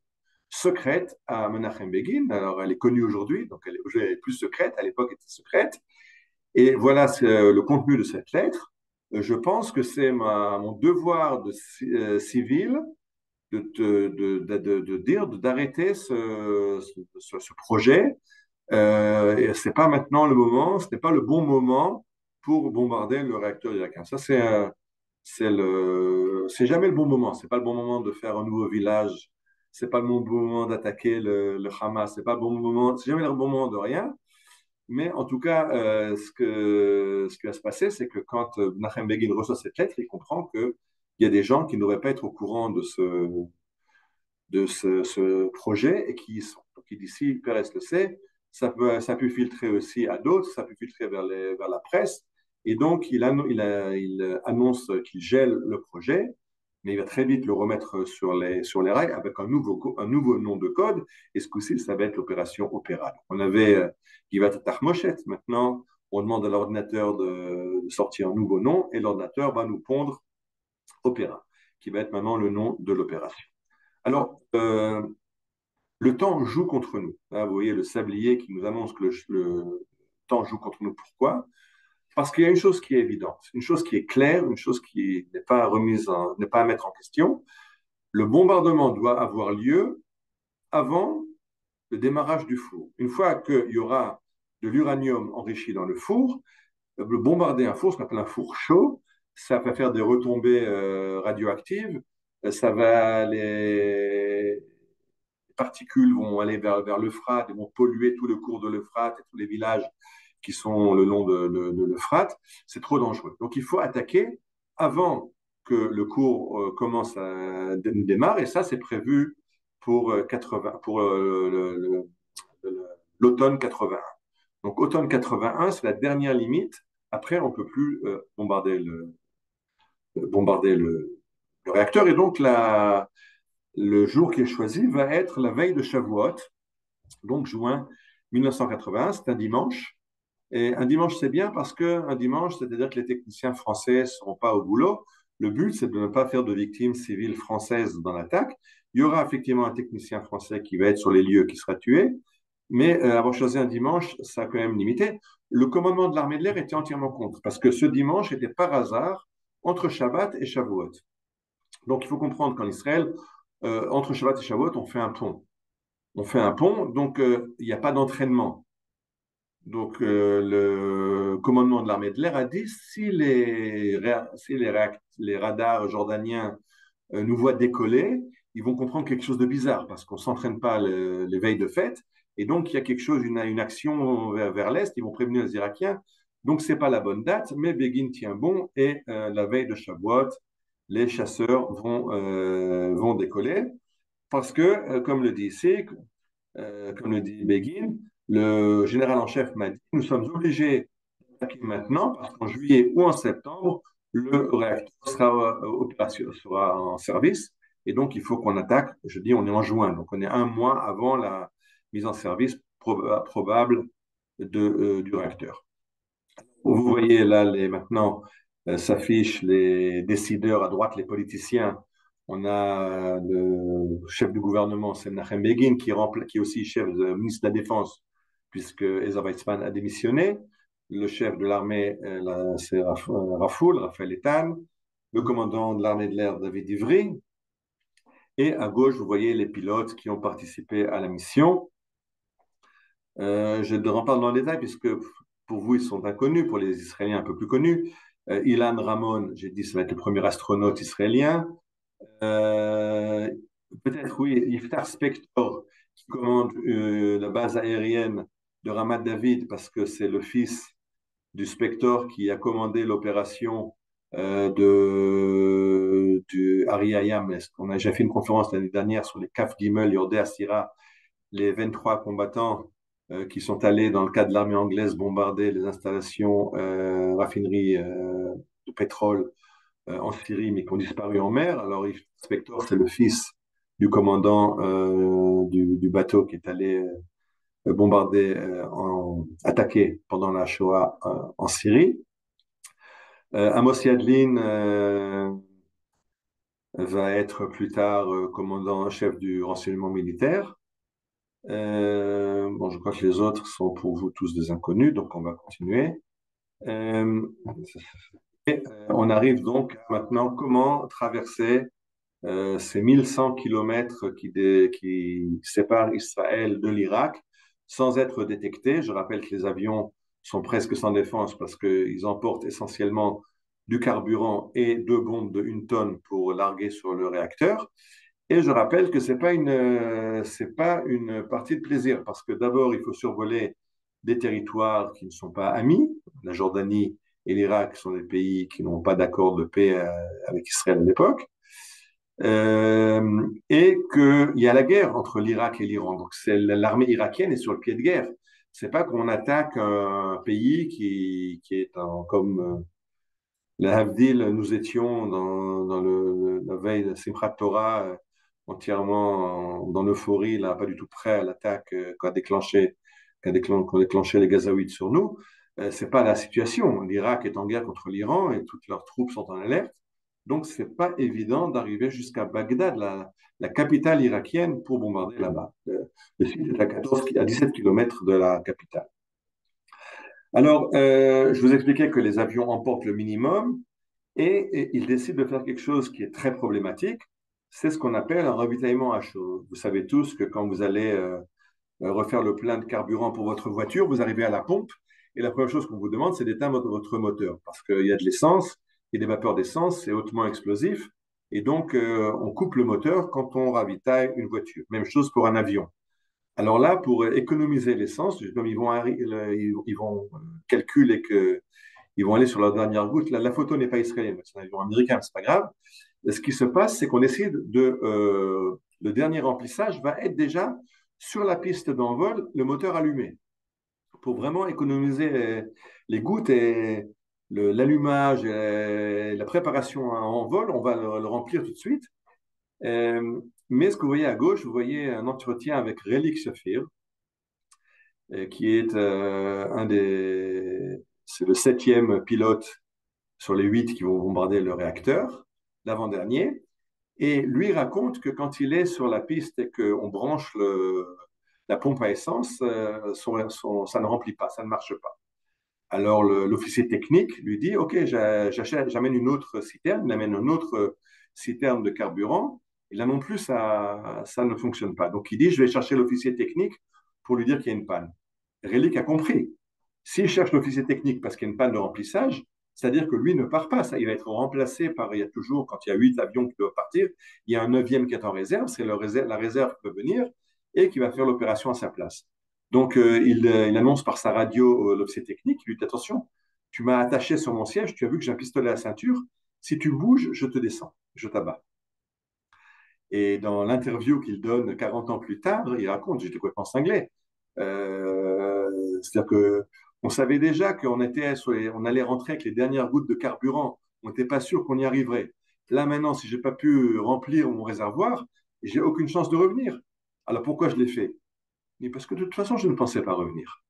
secrète à Menachem Begin. Alors, elle est connue aujourd'hui, donc elle est plus secrète. À l'époque, elle était secrète. Et voilà le contenu de cette lettre. Je pense que c'est mon devoir de civil d'arrêter ce projet. Et ce n'est pas maintenant le moment, ce n'est pas le bon moment pour bombarder le réacteur irakien. Ça, c'est jamais le bon moment. Ce n'est pas le bon moment de faire un nouveau village. Ce n'est pas le bon moment d'attaquer le Hamas. Ce n'est pas le bon moment. C'est jamais le bon moment de rien. Mais en tout cas, ce qui va se passer, c'est que quand Menachem Begin reçoit cette lettre, il comprend qu'il y a des gens qui ne devraient pas être au courant de de ce projet et qui d'ici, Pérez le sait, ça peut filtrer aussi à d'autres, ça peut filtrer vers la presse. Et donc, il annonce qu'il gèle le projet, mais il va très vite le remettre sur les rails avec un nouveau nom de code. Et ce coup-ci, ça va être l'opération Opéra. On avait Givat Tachmoshet. Maintenant, on demande à l'ordinateur de sortir un nouveau nom et l'ordinateur va nous pondre Opéra, qui va être maintenant le nom de l'opération. Alors, le temps joue contre nous. Là, vous voyez le sablier qui nous annonce que le temps joue contre nous. Pourquoi? Parce qu'il y a une chose qui est évidente, une chose qui est claire, une chose qui n'est pas n'est pas à mettre en question. Le bombardement doit avoir lieu avant le démarrage du four. Une fois qu'il y aura de l'uranium enrichi dans le four, le bombarder un four, ce qu'on appelle un four chaud, ça va faire des retombées radioactives, les particules vont aller vers l'Euphrate et vont polluer tout le cours de l'Euphrate et tous les villages qui sont le long de l'Euphrate. C'est trop dangereux. Donc il faut attaquer avant que le cours commence à démarrer, et ça c'est prévu pour l'automne 81. Donc automne 81, c'est la dernière limite. Après, on ne peut plus bombarder le réacteur. Et donc, le jour qui est choisi va être la veille de Shavuot, donc juin 1981, c'est un dimanche. Et un dimanche, c'est bien parce qu'un dimanche, c'est-à-dire que les techniciens français ne seront pas au boulot. Le but, c'est de ne pas faire de victimes civiles françaises dans l'attaque. Il y aura effectivement un technicien français qui va être sur les lieux, qui sera tué. Mais avoir choisi un dimanche, ça a quand même limité. Le commandement de l'armée de l'air était entièrement contre, parce que ce dimanche était par hasard entre Shabbat et Shavuot. Donc il faut comprendre qu'en Israël, entre Shabbat et Shavuot, on fait un pont. On fait un pont, donc il n'y a pas d'entraînement. Donc le commandement de l'armée de l'air a dit si les radars jordaniens nous voient décoller, ils vont comprendre quelque chose de bizarre parce qu'on ne s'entraîne pas les veilles de fête. Et donc, il y a quelque chose, une action vers l'Est, ils vont prévenir les Irakiens. Donc, ce n'est pas la bonne date, mais Begin tient bon et la veille de Shavuot, les chasseurs vont décoller. Parce que, comme le dit ici, comme le dit Begin, le général en chef m'a dit, nous sommes obligés d'attaquer maintenant parce qu'en juillet ou en septembre, le réacteur sera en service. Et donc, il faut qu'on attaque. Je dis, on est en juin, donc on est un mois avant la mise en service probable du réacteur. Vous voyez là, maintenant, s'affichent les décideurs à droite, les politiciens. On a le chef du gouvernement, c'est Menachem Begin, qui est aussi chef de ministre de la Défense, puisque Ezer Weizmann a démissionné. Le chef de l'armée, c'est Raphaël Eitan. Le commandant de l'armée de l'air, David Ivry. Et à gauche, vous voyez les pilotes qui ont participé à la mission. Je ne rentre pas dans le détail, puisque pour vous, ils sont inconnus, pour les Israéliens un peu plus connus. Ilan Ramon, j'ai dit, ça va être le premier astronaute israélien. Peut-être, oui, Yiftar Spector, qui commande la base aérienne de Ramat David, parce que c'est le fils du Spector qui a commandé l'opération du Ari Hayam. On a déjà fait une conférence l'année dernière sur les Kaf Gimel, Yordé Asira, les 23 combattants qui sont allés, dans le cas de l'armée anglaise, bombarder les installations raffineries de pétrole en Syrie, mais qui ont disparu en mer. Alors, Spector, c'est le fils du commandant du bateau qui est allé attaquer pendant la Shoah en Syrie. Amos Yadlin va être plus tard commandant-chef du renseignement militaire. Je crois que les autres sont pour vous tous des inconnus, donc on va continuer. On arrive donc maintenant comment traverser ces 1100 kilomètres qui séparent Israël de l'Irak sans être détectés. Je rappelle que les avions sont presque sans défense parce qu'ils emportent essentiellement du carburant et 2 bombes de 1 tonne pour larguer sur le réacteur. Et je rappelle que c'est pas une partie de plaisir parce que d'abord, il faut survoler des territoires qui ne sont pas amis. La Jordanie et l'Irak sont des pays qui n'ont pas d'accord de paix avec Israël à l'époque. et qu'il y a la guerre entre l'Irak et l'Iran. Donc, l'armée irakienne est sur le pied de guerre. C'est pas qu'on attaque un pays qui est comme la Havdil, nous étions dans la veille de Simchat Torah, entièrement dans l'euphorie, là, pas du tout prêt à l'attaque qu'ont déclenché les Gazaouites sur nous. C'est pas la situation. L'Irak est en guerre contre l'Iran et toutes leurs troupes sont en alerte. Donc, c'est pas évident d'arriver jusqu'à Bagdad, la capitale irakienne, pour bombarder là-bas. Le site est à 17 km de la capitale. Alors, je vous expliquais que les avions emportent le minimum et ils décident de faire quelque chose qui est très problématique. C'est ce qu'on appelle un ravitaillement à chaud. Vous savez tous que quand vous allez refaire le plein de carburant pour votre voiture, vous arrivez à la pompe et la première chose qu'on vous demande, c'est d'éteindre votre moteur parce qu'il y a de l'essence et des vapeurs d'essence, c'est hautement explosif et donc on coupe le moteur quand on ravitaille une voiture. Même chose pour un avion. Alors là, pour économiser l'essence, comme ils vont calculer qu'ils vont aller sur leur dernière goutte, la photo n'est pas israélienne, c'est un avion américain, c'est pas grave. Et ce qui se passe, c'est qu'on essaie le dernier remplissage va être déjà sur la piste d'envol, le moteur allumé, pour vraiment économiser les gouttes et l'allumage et la préparation en vol, on va le remplir tout de suite. Mais ce que vous voyez à gauche, vous voyez un entretien avec Relik Shafir, qui est c'est le 7e pilote sur les 8 qui vont bombarder le réacteur, l'avant-dernier. Et lui raconte que quand il est sur la piste et qu'on branche la pompe à essence, ça ne remplit pas, ça ne marche pas. Alors l'officier technique lui dit, OK, j'amène une autre citerne, il amène une autre citerne de carburant. Et là non plus, ça ne fonctionne pas. Donc il dit, je vais chercher l'officier technique pour lui dire qu'il y a une panne. Relik a compris. S'il cherche l'officier technique parce qu'il y a une panne de remplissage, c'est-à-dire que lui ne part pas. Ça, il va être remplacé par, il y a toujours, quand il y a 8 avions qui doivent partir, il y a un 9e qui est en réserve, c'est la réserve qui peut venir et qui va faire l'opération à sa place. Donc, il annonce par sa radio l'officier technique, il lui dit, attention, tu m'as attaché sur mon siège, tu as vu que j'ai un pistolet à ceinture, si tu bouges, je te descends, je t'abats. Et dans l'interview qu'il donne 40 ans plus tard, il raconte, j'étais complètement cinglé. C'est-à-dire qu'on savait déjà qu'on on allait rentrer avec les dernières gouttes de carburant. On n'était pas sûr qu'on y arriverait. Là, maintenant, si je n'ai pas pu remplir mon réservoir, j'ai aucune chance de revenir. Alors, pourquoi je l'ai fait? Mais parce que de toute façon, je ne pensais pas revenir.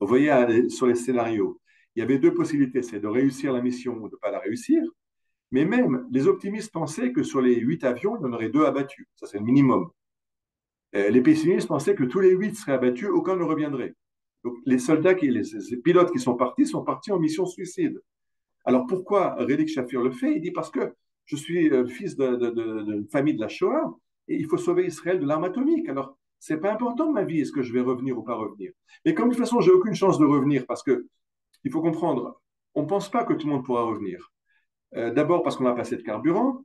Vous voyez, sur les scénarios, il y avait 2 possibilités, c'est de réussir la mission ou de ne pas la réussir. Mais même, les optimistes pensaient que sur les 8 avions, il y en aurait 2 abattus. Ça, c'est le minimum. Les pessimistes pensaient que tous les 8 seraient abattus, aucun ne reviendrait. Donc, les pilotes qui sont partis en mission suicide. Alors, pourquoi Relik Shafir le fait? Il dit parce que je suis fils d'une famille de la Shoah et il faut sauver Israël de l'arme atomique. Alors, c'est pas important ma vie, est-ce que je vais revenir ou pas revenir. Mais comme de toute façon, j'ai aucune chance de revenir parce que il faut comprendre, on ne pense pas que tout le monde pourra revenir. D'abord parce qu'on n'a pas assez de carburant,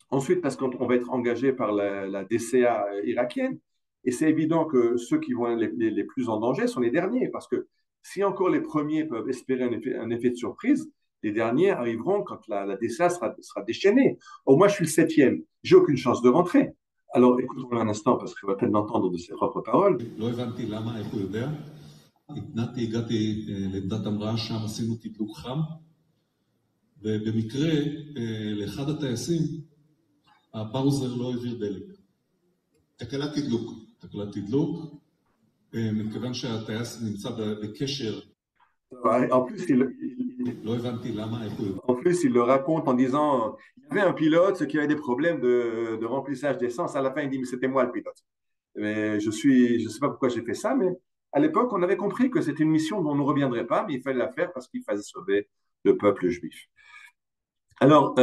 ensuite parce qu'on va être engagé par la DCA irakienne, et c'est évident que ceux qui vont être les plus en danger sont les derniers, parce que si encore les premiers peuvent espérer un effet de surprise, les derniers arriveront quand la DCA sera déchaînée. Or, moi, je suis le 7e, j'ai aucune chance de rentrer. Alors, écoutons-le un instant, parce que je vais peut-être l'entendre de ses propres paroles. הגעתי לעמדת המראה, שם עשינו תדלוק חם, ובמקרה לאחד הטייסים הבאוזר לא העביר דלק. תקלת תדלוק, מכיוון שהטייס נמצא בקשר. En plus, il le raconte en disant il y avait un pilote qui avait des problèmes de remplissage d'essence. À la fin, il dit mais c'était moi le pilote. Mais je sais pas pourquoi j'ai fait ça, mais à l'époque, on avait compris que c'était une mission dont on ne reviendrait pas, mais il fallait la faire parce qu'il fallait sauver le peuple juif. Alors,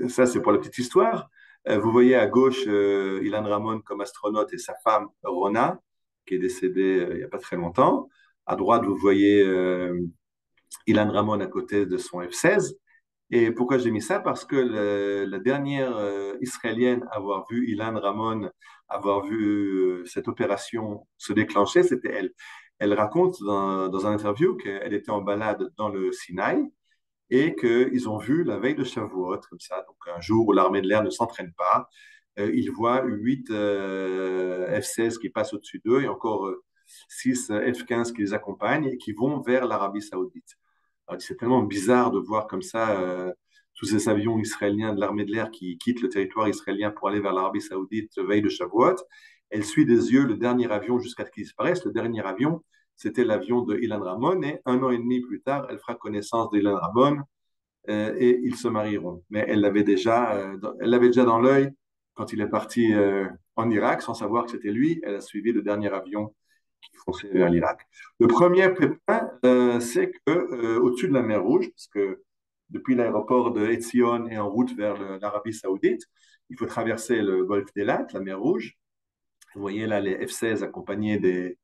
ça c'est pour la petite histoire. Vous voyez à gauche Ilan Ramon comme astronaute et sa femme Rona, qui est décédée il n'y a pas très longtemps. À droite, vous voyez Ilan Ramon à côté de son F-16. Et pourquoi j'ai mis ça? Parce que la dernière israélienne à avoir vu Ilan Ramon, avoir vu cette opération se déclencher, c'était elle. Elle raconte dans un interview qu'elle était en balade dans le Sinaï et qu'ils ont vu la veille de Shavuot, comme ça, donc un jour où l'armée de l'air ne s'entraîne pas, ils voient 8 F-16 qui passent au-dessus d'eux et encore 6 F-15 qui les accompagnent et qui vont vers l'Arabie Saoudite. Alors, c'est tellement bizarre de voir comme ça tous ces avions israéliens de l'armée de l'air qui quittent le territoire israélien pour aller vers l'Arabie Saoudite veille de Shavuot. Elle suit des yeux le dernier avion jusqu'à ce qu'il disparaisse. Le dernier avion, c'était l'avion de Ilan Ramon et 1 an et demi plus tard, elle fera connaissance d'Ilan Ramon et ils se marieront. Mais elle l'avait déjà dans l'œil quand il est parti en Irak sans savoir que c'était lui. Elle a suivi le dernier avion qui fonçait vers l'Irak. Le premier pépin, c'est que au-dessus de la mer Rouge, parce que depuis l'aéroport de Etzion et en route vers l'Arabie Saoudite, il faut traverser le golfe d'Elat, la mer Rouge. Vous voyez là les F-16 accompagnés des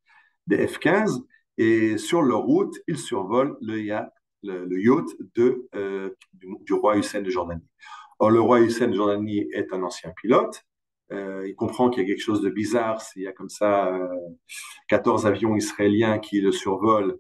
F-15, et sur leur route, ils survolent le yacht du roi Hussein de Jordanie. Or, le roi Hussein de Jordanie est un ancien pilote. Il comprend qu'il y a quelque chose de bizarre s'il y a comme ça 14 avions israéliens qui le survolent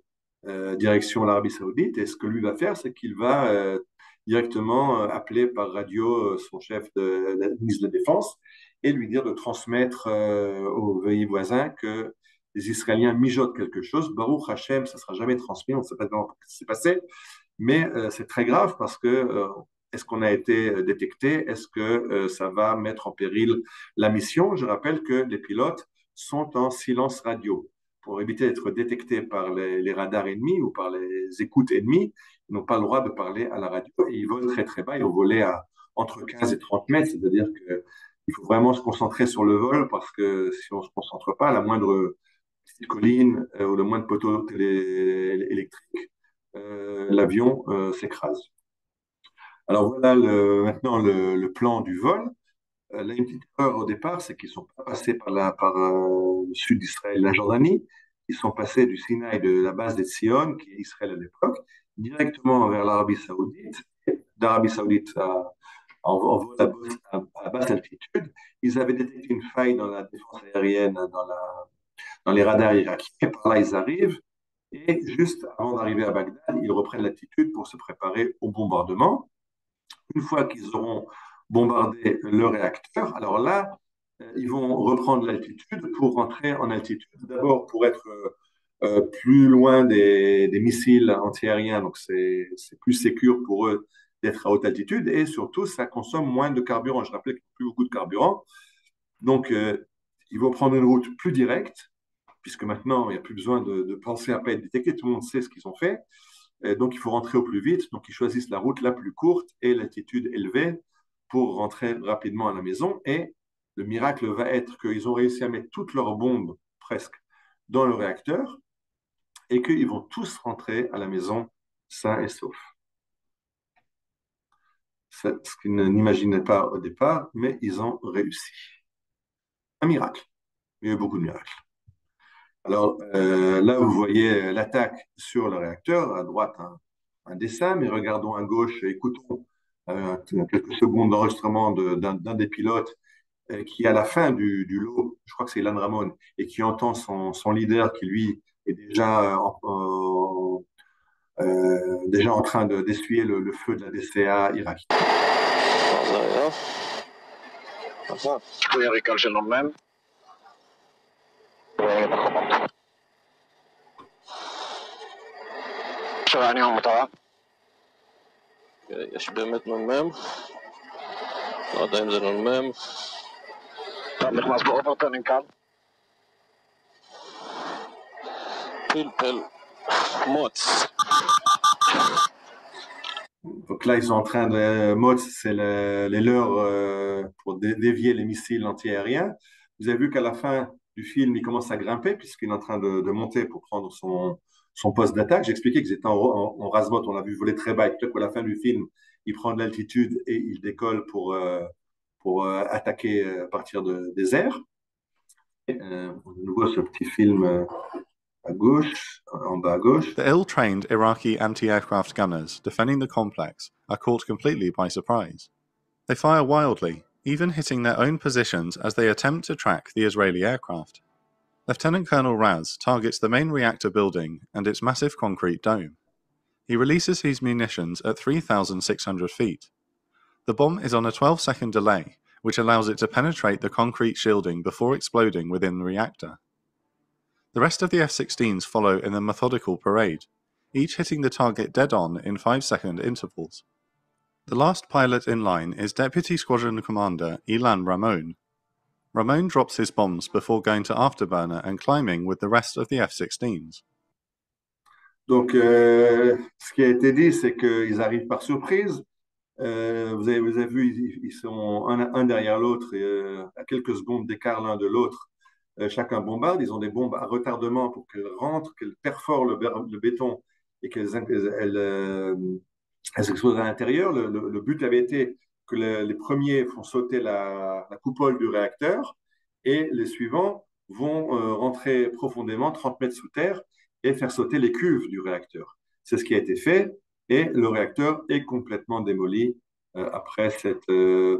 direction l'Arabie Saoudite. Et ce que lui va faire, c'est qu'il va directement appeler par radio son chef de ministre de la Défense et lui dire de transmettre aux pays voisins que les Israéliens mijotent quelque chose. Baruch Hashem, ça ne sera jamais transmis, on ne sait pas comment ça s'est passé, mais c'est très grave parce que est-ce qu'on a été détecté? Est-ce que ça va mettre en péril la mission? Je rappelle que les pilotes sont en silence radio pour éviter d'être détectés par les radars ennemis ou par les écoutes ennemies. Ils n'ont pas le droit de parler à la radio et ils volent très très bas. Ils ont volé à entre 15 et 30 mètres, c'est-à-dire qu'il faut vraiment se concentrer sur le vol parce que si on ne se concentre pas, la moindre petite colline ou le moindre poteau électrique, l'avion s'écrase. Alors voilà maintenant le plan du vol. Là, une petite erreur au départ, c'est qu'ils ne sont pas passés par le sud d'Israël, la Jordanie. Ils sont passés du Sinaï, de la base des Sion, qui est Israël à l'époque, directement vers l'Arabie Saoudite. D'Arabie Saoudite en vol à basse altitude. Ils avaient détecté une faille dans la défense aérienne, dans les radars irakiens. Par là, ils arrivent. Et juste avant d'arriver à Bagdad, ils reprennent l'altitude pour se préparer au bombardement. Une fois qu'ils auront bombardé le réacteur, alors là, ils vont reprendre l'altitude pour rentrer en altitude. D'abord pour être plus loin des missiles antiaériens, donc c'est plus sécur pour eux d'être à haute altitude et surtout ça consomme moins de carburant. Je rappelle qu'il n'y a plus beaucoup de carburant. Donc ils vont prendre une route plus directe, puisque maintenant il n'y a plus besoin de penser à ne pas être détecté, tout le monde sait ce qu'ils ont fait. Donc il faut rentrer au plus vite, donc ils choisissent la route la plus courte et l'altitude élevée pour rentrer rapidement à la maison. Et le miracle va être qu'ils ont réussi à mettre toutes leurs bombes presque dans le réacteur et qu'ils vont tous rentrer à la maison sains et saufs. C'est ce qu'ils n'imaginaient pas au départ, mais ils ont réussi. Un miracle. Il y a eu beaucoup de miracles. Alors là, vous voyez l'attaque sur le réacteur. À droite, un dessin, mais regardons à gauche, écoutons quelques secondes d'enregistrement d'un des pilotes qui, à la fin du lot, je crois que c'est Ilan Ramon, et qui entend son leader qui, lui, est déjà en train d'essuyer le feu de la DCA irakienne. יש באמת נ"מ, לא יודע אם זה נ"מ. אתה נכנס באוברטונים כאן? פלפל, מוץ. Donc là, ils sont en train de... MOTS, c'est les leurres pour dévier les missiles antiaériens. Vous avez vu qu'à la fin du film, il commence à grimper puisqu'il est en train de monter pour prendre son poste d'attaque. J'expliquais qu'ils étaient en rasmot, on l'a vu voler très bas. Et peut-être qu'à la fin du film, il prend de l'altitude et il décolle pour attaquer à partir des airs. On voit ce petit film à gauche, en bas à gauche. The ill-trained Iraqi anti-aircraft gunners defending the complex are caught completely by surprise. They fire wildly, even hitting their own positions as they attempt to track the Israeli aircraft. Lieutenant Colonel Raz targets the main reactor building and its massive concrete dome. He releases his munitions at 3,600 feet. The bomb is on a 12-second delay, which allows it to penetrate the concrete shielding before exploding within the reactor. The rest of the F-16s follow in a methodical parade, each hitting the target dead-on in 5-second intervals. The last pilot in line is Deputy Squadron Commander Ilan Ramon. Ramon drops his bombs before going to afterburner and climbing with the rest of the F-16s. Donc, ce qui a été dit, c'est qu'ils arrivent par surprise. Vous avez vu, ils sont un derrière l'autre, à quelques secondes d'écart l'un de l'autre. Chacun bombarde. Ils ont des bombes à retardement pour qu'elles rentrent, qu'elles perforent le béton et qu'elles explosent à l'intérieur. Le but avait été que les premiers font sauter la coupole du réacteur et les suivants vont rentrer profondément, 30 mètres sous terre, et faire sauter les cuves du réacteur. C'est ce qui a été fait et le réacteur est complètement démoli après cet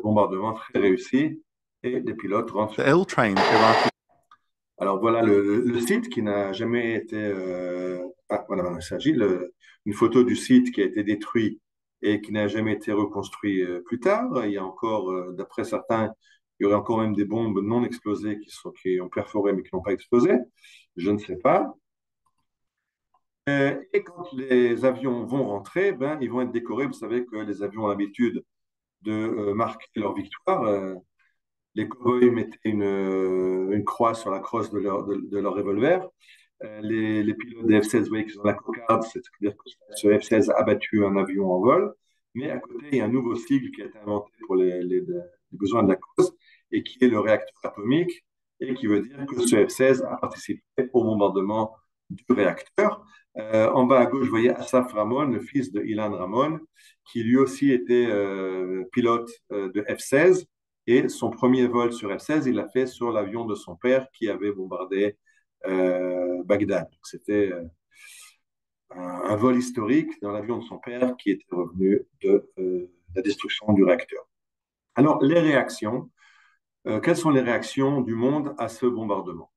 bombardement très réussi et les pilotes rentrent. Alors voilà le site qui n'a jamais été... voilà, il s'agit une photo du site qui a été détruit et qui n'a jamais été reconstruit plus tard. Il y a encore, d'après certains, il y aurait encore même des bombes non explosées qui ont perforé mais qui n'ont pas explosé. Je ne sais pas. Et quand les avions vont rentrer, ben, ils vont être décorés. Vous savez que les avions ont l'habitude de marquer leur victoire. Les cow-boys mettaient une croix sur la crosse de leur revolver. Les pilotes des F-16, vous voyez qu'ils ont la cocarde, c'est-à-dire que ce F-16 a battu un avion en vol. Mais à côté, il y a un nouveau sigle qui a été inventé pour les besoins de la cause et qui est le réacteur atomique et qui veut dire que ce F-16 a participé au bombardement du réacteur. En bas à gauche, vous voyez Asaf Ramon, le fils de Ilan Ramon, qui lui aussi était pilote de F-16. Et son premier vol sur F-16, il l'a fait sur l'avion de son père qui avait bombardé Bagdad. C'était un vol historique dans l'avion de son père qui était revenu de la destruction du réacteur. Alors, les réactions. Quelles sont les réactions du monde à ce bombardement?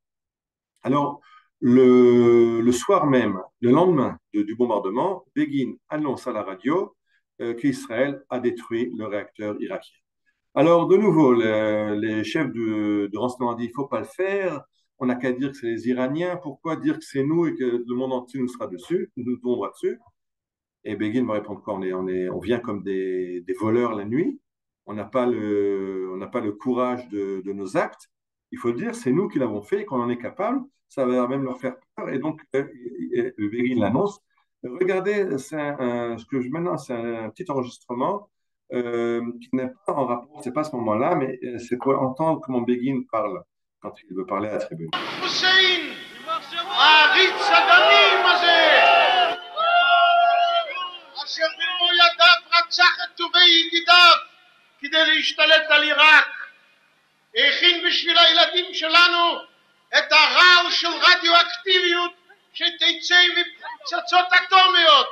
Alors, le soir même, le lendemain du bombardement, Begin annonce à la radio qu'Israël a détruit le réacteur irakien. Alors, de nouveau, les chefs de renseignement ont dit il ne faut pas le faire, on n'a qu'à dire que c'est les Iraniens, pourquoi dire que c'est nous et que le monde entier nous sera dessus, nous tombera dessus? Et Begin va répondre quoi? On vient comme des voleurs la nuit, on n'a pas le courage de nos actes. Il faut le dire, c'est nous qui l'avons fait et qu'on en est capable. Ça va même leur faire peur. Et donc, Begin l'annonce. Regardez, maintenant, c'est un petit enregistrement qui n'est pas en rapport, c'est pas à ce moment-là, mais c'est pour entendre comment Begin parle quand il veut parler à la tribune. Hussein, העריץ הדמים הזה, אשר במו ידיו רצח את טובי ידידיו כדי להשתלט על עיראק, הכין בשביל הילדים שלנו את הרעל של רדיואקטיביות שתצא מפצצות אטומיות,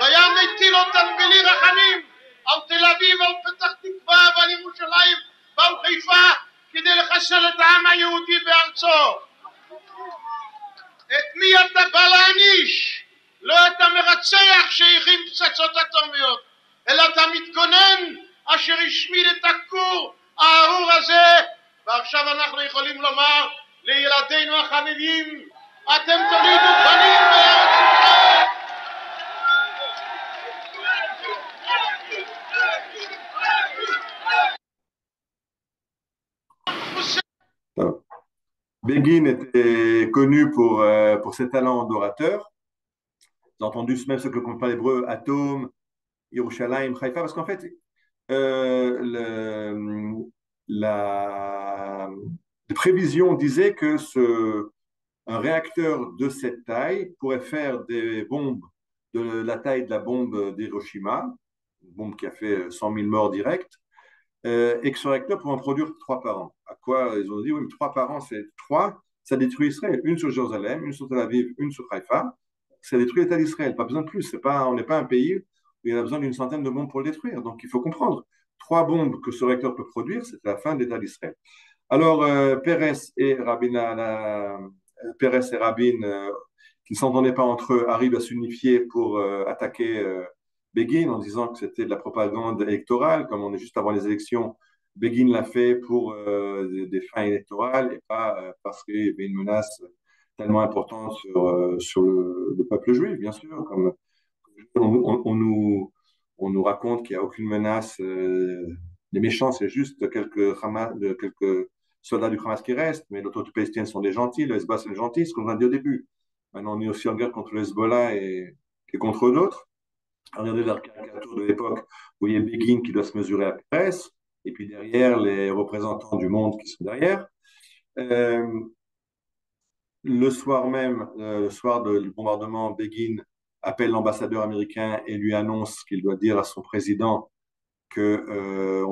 והיה מטיל אותן בלי רחמים על תל אביב, על פתח תקווה ועל ירושלים ועל חיפה כדי לחסל את העם היהודי בארצו. את מי אתה בא להעניש? לא את המרצח שהכין פצצות אטומיות, אלא את המתגונן אשר השמיד את הכור הארור הזה. ועכשיו אנחנו יכולים לומר לילדינו החביבים, אתם תולידו בנים בארץ ישראל. Begin était connu pour ses talents d'orateur. J'ai entendu même ce que qu'on parle hébreu, Atom, Yerushalayim, Haïfa, parce qu'en fait, les prévisions disaient que un réacteur de cette taille pourrait faire des bombes de la taille de la bombe d'Hiroshima, une bombe qui a fait 100 000 morts directs, et que ce réacteur pourrait en produire 3 par an. À quoi ils ont dit, oui, mais 3 par an, c'est 3, ça détruit Israël. Une sur Jérusalem, une sur Tel Aviv, une sur Haïfa, ça détruit l'État d'Israël. Pas besoin de plus. On n'est pas un pays où il y a besoin d'une centaine de bombes pour le détruire. Donc il faut comprendre. 3 bombes que ce réacteur peut produire, c'est la fin de l'État d'Israël. Alors, Peres et Rabin, qui ne s'entendaient pas entre eux arrivent à s'unifier pour attaquer Begin en disant que c'était de la propagande électorale, comme on est juste avant les élections. Begin l'a fait pour des fins électorales et pas parce qu'il y avait une menace tellement importante sur le peuple juif, bien sûr. Comme on nous raconte qu'il n'y a aucune menace. Les méchants, c'est juste quelques soldats du Hamas qui restent, mais l'autorité palestinienne sont des gentils, le Hezbollah, c'est des gentils, ce qu'on a dit au début. Maintenant, on est aussi en guerre contre le Hezbollah et contre d'autres. Regardez la caricature de l'époque, vous voyez Begin qui doit se mesurer à Peres, et puis derrière, les représentants du monde qui sont derrière. Le soir même, le soir du bombardement, Begin appelle l'ambassadeur américain et lui annonce qu'il doit dire à son président que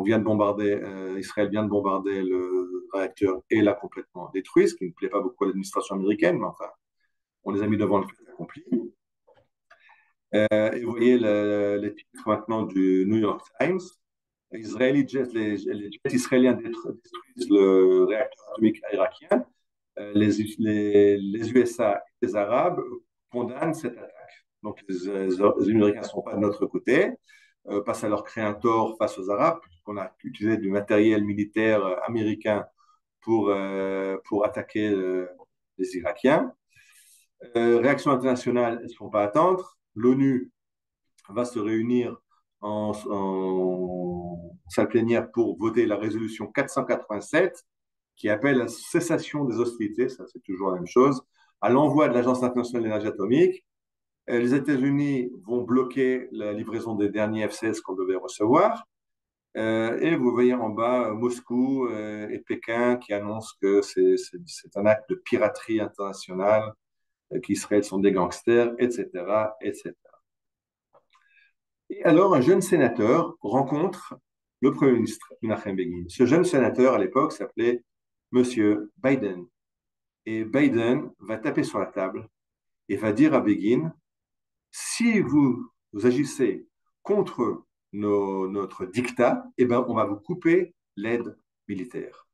vient de bombarder, Israël vient de bombarder le réacteur et l'a complètement détruit, ce qui ne plaît pas beaucoup à l'administration américaine, mais enfin, on les a mis devant le fait accompli. Et vous voyez les titres maintenant du New York Times. Les jets israéliens détruisent le réacteur atomique irakien. Les USA et les Arabes condamnent cette attaque. Donc les Américains ne sont pas de notre côté, parce à leur créer un tort face aux Arabes, puisqu'on a utilisé du matériel militaire américain pour attaquer les Irakiens. Réaction internationale, elles ne se font pas attendre. L'ONU va se réunir en salle plénière pour voter la résolution 487 qui appelle à la cessation des hostilités, ça c'est toujours la même chose, à l'envoi de l'Agence internationale de l'énergie atomique. Les États-Unis vont bloquer la livraison des derniers F-16 qu'on devait recevoir. Et vous voyez en bas Moscou et Pékin qui annoncent que c'est un acte de piraterie internationale, qu'Israël sont des gangsters, etc., etc. Et alors, un jeune sénateur rencontre le Premier ministre, Menachem Begin. Ce jeune sénateur, à l'époque, s'appelait Monsieur Biden. Et Biden va taper sur la table et va dire à Begin, si vous agissez contre notre dictat, eh ben, on va vous couper l'aide militaire.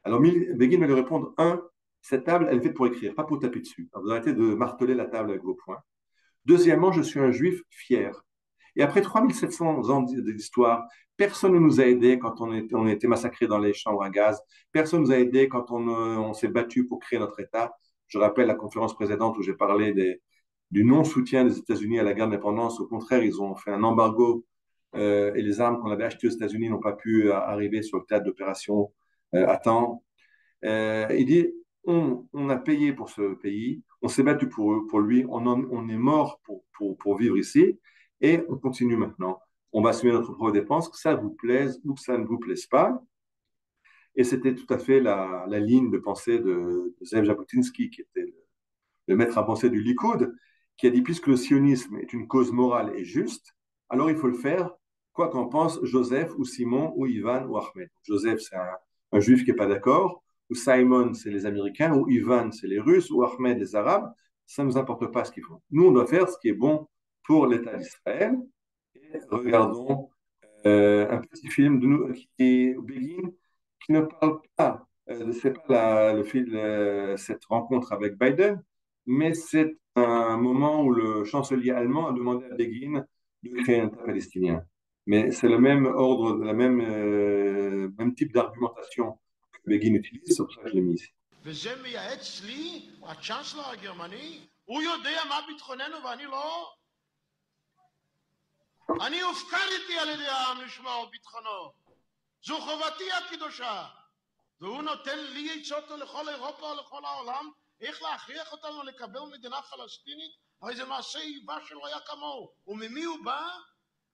Alors, Begin va lui répondre, cette table, elle est faite pour écrire, pas pour taper dessus. Alors, vous arrêtez de marteler la table avec vos poings. Deuxièmement, je suis un juif fier. Et après 3700 ans d'histoire, personne ne nous a aidés quand on a été massacrés dans les chambres à gaz. Personne ne nous a aidés quand on s'est battu pour créer notre État. Je rappelle la conférence précédente où j'ai parlé du non-soutien des États-Unis à la guerre d'indépendance. Au contraire, ils ont fait un embargo et les armes qu'on avait achetées aux États-Unis n'ont pas pu arriver sur le théâtre d'opération à temps. Il dit, on a payé pour ce pays, on s'est battu pour lui, on est mort pour vivre ici. Et on continue maintenant. On va assumer notre propre dépense, que ça vous plaise ou que ça ne vous plaise pas. Et c'était tout à fait la ligne de pensée de Zev Jabotinsky, qui était le maître à penser du Likoud, qui a dit, puisque le sionisme est une cause morale et juste, alors il faut le faire, quoi qu'en pense Joseph ou Simon ou Ivan ou Ahmed. Joseph, c'est un juif qui n'est pas d'accord, ou Simon, c'est les Américains, ou Ivan, c'est les Russes, ou Ahmed, les Arabes. Ça ne nous importe pas ce qu'ils font. Nous, on doit faire ce qui est bon pour l'État d'Israël. Et regardons un petit film de Begin qui ne parle pas, c'est pas cette rencontre avec Biden, mais c'est un moment où le chancelier allemand a demandé à Begin de créer un État palestinien. Mais c'est le même ordre, le même type d'argumentation que Begin utilise, c'est pour ça que je l'ai mis ici. הוא יודע מה ביטחוננו ואני לא? אני הופקרתי על ידי העם לשמור על ביטחונו. זו חובתי הקדושה. והוא נותן לי עצות לכל אירופה ולכל העולם איך להכריח אותנו לקבל מדינה פלסטינית. הרי זה מעשה איבה שלא היה כמוהו. וממי הוא בא?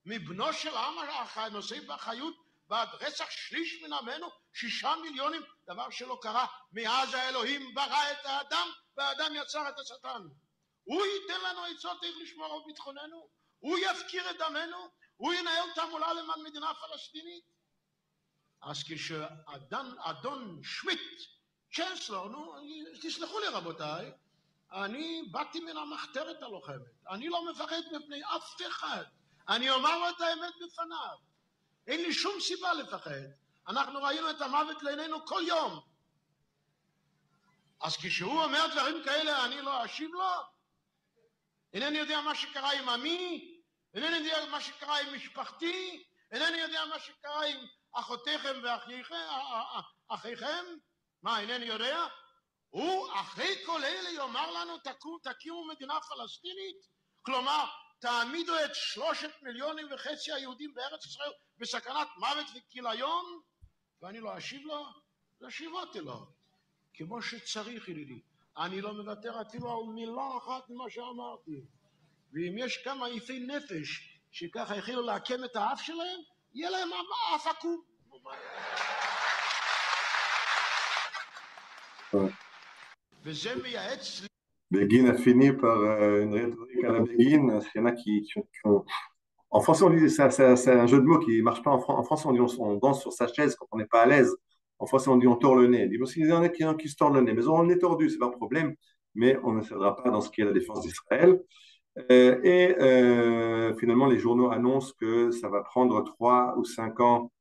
מבנו של העם הנושא באחריות בעד רצח שליש מן עמנו, 6 מיליונים, דבר שלא קרה מאז האלוהים ברא את האדם והאדם יצר את השטן. הוא ייתן לנו עצות איך לשמור על ביטחוננו, הוא יפקיר את דמנו, הוא ינהל תעמולה למען מדינה פלסטינית. אז כשאדון שמיט, צ'נסלר, תסלחו לי רבותיי, אני באתי מן המחתרת הלוחמת, אני לא מפחד מפני אף אחד, אני אומר לו את האמת בפניו, אין לי שום סיבה לפחד, אנחנו ראינו את המוות לעינינו כל יום. אז כשהוא אומר דברים כאלה אני לא אשיב לו, אינני יודע מה שקרה עם עמי, אינני יודע מה שקרה עם משפחתי, אינני יודע מה שקרה עם אחותיכם ואחיכם, מה אינני יודע? הוא אחרי כל אלה יאמר לנו תקימו מדינה פלסטינית? כלומר, תעמידו את 3.5 מיליון היהודים בארץ ישראל בסכנת מוות וכיליון? ואני לא אשיב לו, להשיבות לו, כמו שצריך ידידי. אני לא מוותר אפילו על מילה אחת ממה שאמרתי. ואם יש כמה יפי נפש שככה החלו לעקם את האף שלהם, יהיה להם אף עקום. וזה מייעץ לי. Begin a fini par une rhétorique à la Begin. Il y en a qui ont... En français, on dit c'est un jeu de mots qui ne marche pas. En français, on dit on danse sur sa chaise quand on n'est pas à l'aise. En français, on dit on tord le nez. Il y en a qui se tordent le nez. Mais on est tordu, ce n'est pas un problème. Mais on ne cédera pas dans ce qui est la défense d'Israël. Finalement, les journaux annoncent que ça va prendre 3 ou 5 ans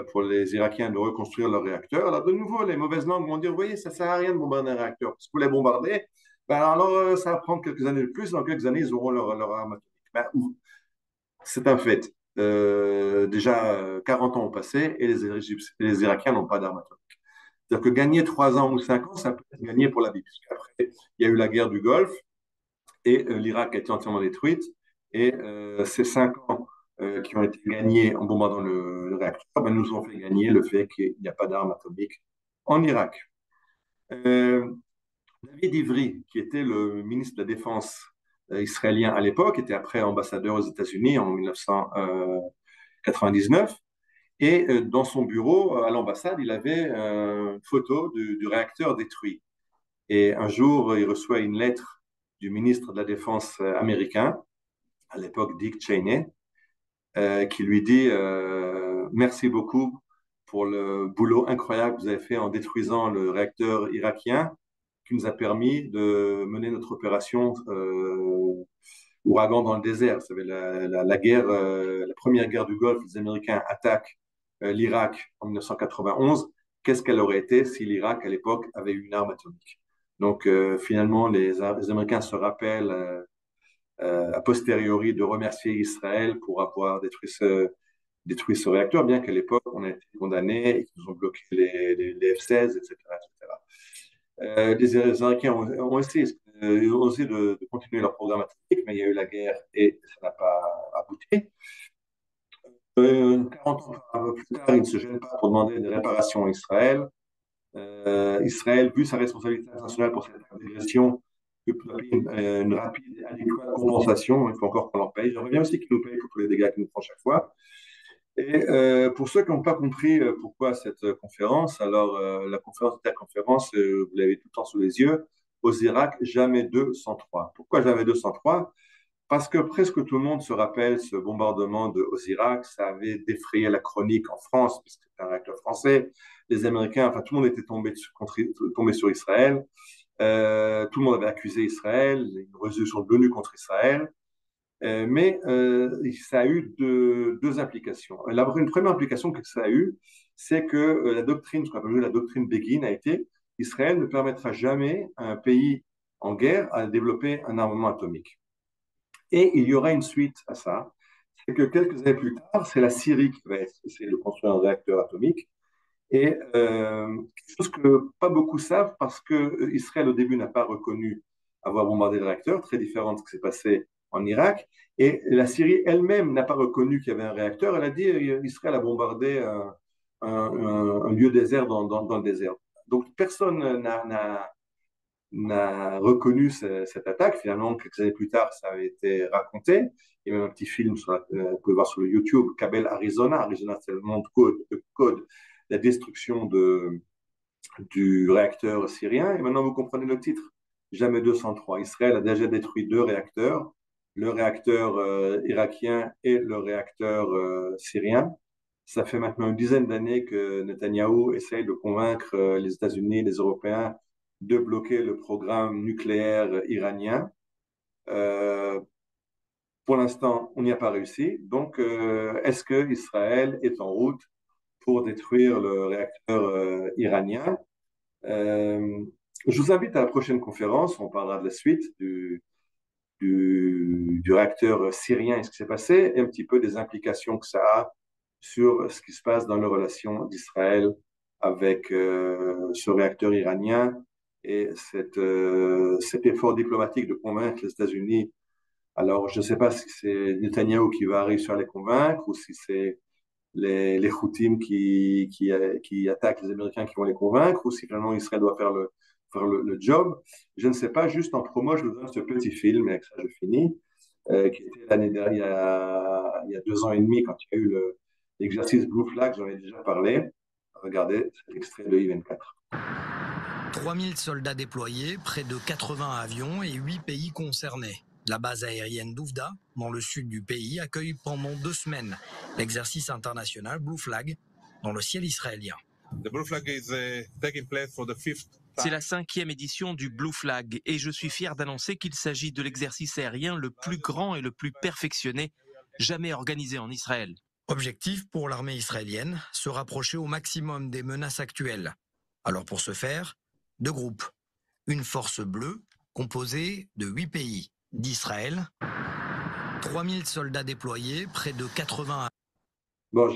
pour les Irakiens de reconstruire leur réacteur. Alors, de nouveau, les mauvaises langues vont dire, vous voyez, ça ne sert à rien de bombarder un réacteur. Parce que vous les bombardez, ben alors ça va prendre quelques années de plus. Dans quelques années, ils auront leur arme atomique. Ben, c'est un fait. Déjà, 40 ans ont passé et les Irakiens n'ont pas d'arme atomique. C'est-à-dire que gagner 3 ans ou 5 ans, ça peut être gagné pour la vie. Puisqu'après, il y a eu la guerre du Golfe et l'Irak a été entièrement détruite. Et ces 5 ans qui ont été gagnés en bombardant le réacteur, ben, nous ont fait gagner le fait qu'il n'y a pas d'armes atomiques en Irak. David Ivry, qui était le ministre de la Défense israélien à l'époque, était après ambassadeur aux États-Unis en 1999. Et dans son bureau, à l'ambassade, il avait une photo du réacteur détruit. Et un jour, il reçoit une lettre du ministre de la Défense américain, à l'époque Dick Cheney, qui lui dit merci beaucoup pour le boulot incroyable que vous avez fait en détruisant le réacteur irakien, qui nous a permis de mener notre opération Ouragan dans le désert. Vous savez, la guerre, la première guerre du Golfe, les Américains attaquent l'Irak en 1991. Qu'est-ce qu'elle aurait été si l'Irak, à l'époque, avait eu une arme atomique? Donc, finalement, les Américains se rappellent a posteriori de remercier Israël pour avoir détruit ce réacteur, bien qu'à l'époque, on a été condamnés et qu'ils nous ont bloqué les F-16, etc. Les Américains ont essayé de continuer leur programme atomique, mais il y a eu la guerre et ça n'a pas abouti. 40 ans plus tard, ils ne se gênent pas pour demander des réparations à Israël. Israël, vu sa responsabilité internationale pour cette agression, une rapide et adéquate compensation. Il faut encore qu'on leur paye. J'aimerais bien aussi qu'ils nous payent pour tous les dégâts qu'ils nous font chaque fois. Et pour ceux qui n'ont pas compris pourquoi cette conférence, alors la conférence interconférence, vous l'avez tout le temps sous les yeux, aux Irak, jamais 203. Pourquoi jamais 203? Parce que presque tout le monde se rappelle ce bombardement aux Irak, ça avait défrayé la chronique en France, puisque c'était un réacteur français. Les Américains, enfin tout le monde était tombé sur Israël. Tout le monde avait accusé Israël, une résolution de l'ONU contre Israël. Mais ça a eu deux implications. Une première implication que ça a eu, c'est que la doctrine, ce qu'on appelle la doctrine Begin, a été Israël ne permettra jamais à un pays en guerre à développer un armement atomique. Et il y aura une suite à ça. C'est que quelques années plus tard, c'est la Syrie qui va essayer de construire un réacteur atomique. Et quelque chose que pas beaucoup savent parce que Israël au début n'a pas reconnu avoir bombardé le réacteur, très différent de ce qui s'est passé en Irak. Et la Syrie elle-même n'a pas reconnu qu'il y avait un réacteur. Elle a dit Israël a bombardé un lieu désert dans le désert. Donc personne n'a reconnu cette attaque. Finalement, quelques années plus tard, ça avait été raconté. Il y a même un petit film, vous pouvez voir sur le YouTube, Kabel, Arizona. Arizona, c'est le nom de code, la destruction du réacteur syrien. Et maintenant, vous comprenez le titre. Jamais 203. Israël a déjà détruit 2 réacteurs, le réacteur irakien et le réacteur syrien. Ça fait maintenant une dizaine d'années que Netanyahou essaye de convaincre les États-Unis, les Européens, de bloquer le programme nucléaire iranien. Pour l'instant, on n'y a pas réussi. Donc, est-ce que Israël est en route pour détruire le réacteur iranien? Je vous invite à la prochaine conférence. On parlera de la suite du réacteur syrien et ce qui s'est passé, et un petit peu des implications que ça a sur ce qui se passe dans les relations d'Israël avec ce réacteur iranien et cet effort diplomatique de convaincre les États-Unis. Alors, je ne sais pas si c'est Netanyahou qui va réussir à les convaincre ou si c'est les Houthis qui attaquent les Américains qui vont les convaincre ou si finalement Israël doit faire le job. Je ne sais pas, juste en promo, je vous donne ce petit film, et avec ça je finis, qui était l'année dernière, il y a 2 ans et demi, quand il y a eu l'exercice Blue Flag, j'en ai déjà parlé. Regardez, c'est l'extrait de I-24. 3000 soldats déployés, près de 80 avions et 8 pays concernés. La base aérienne d'Ouvda, dans le sud du pays, accueille pendant 2 semaines l'exercice international Blue Flag dans le ciel israélien. C'est la 5e édition du Blue Flag et je suis fier d'annoncer qu'il s'agit de l'exercice aérien le plus grand et le plus perfectionné jamais organisé en Israël. Objectif pour l'armée israélienne, se rapprocher au maximum des menaces actuelles. Alors pour ce faire, 2 groupes. Une force bleue composée de 8 pays d'Israël, 3000 soldats déployés, près de 80... Bon,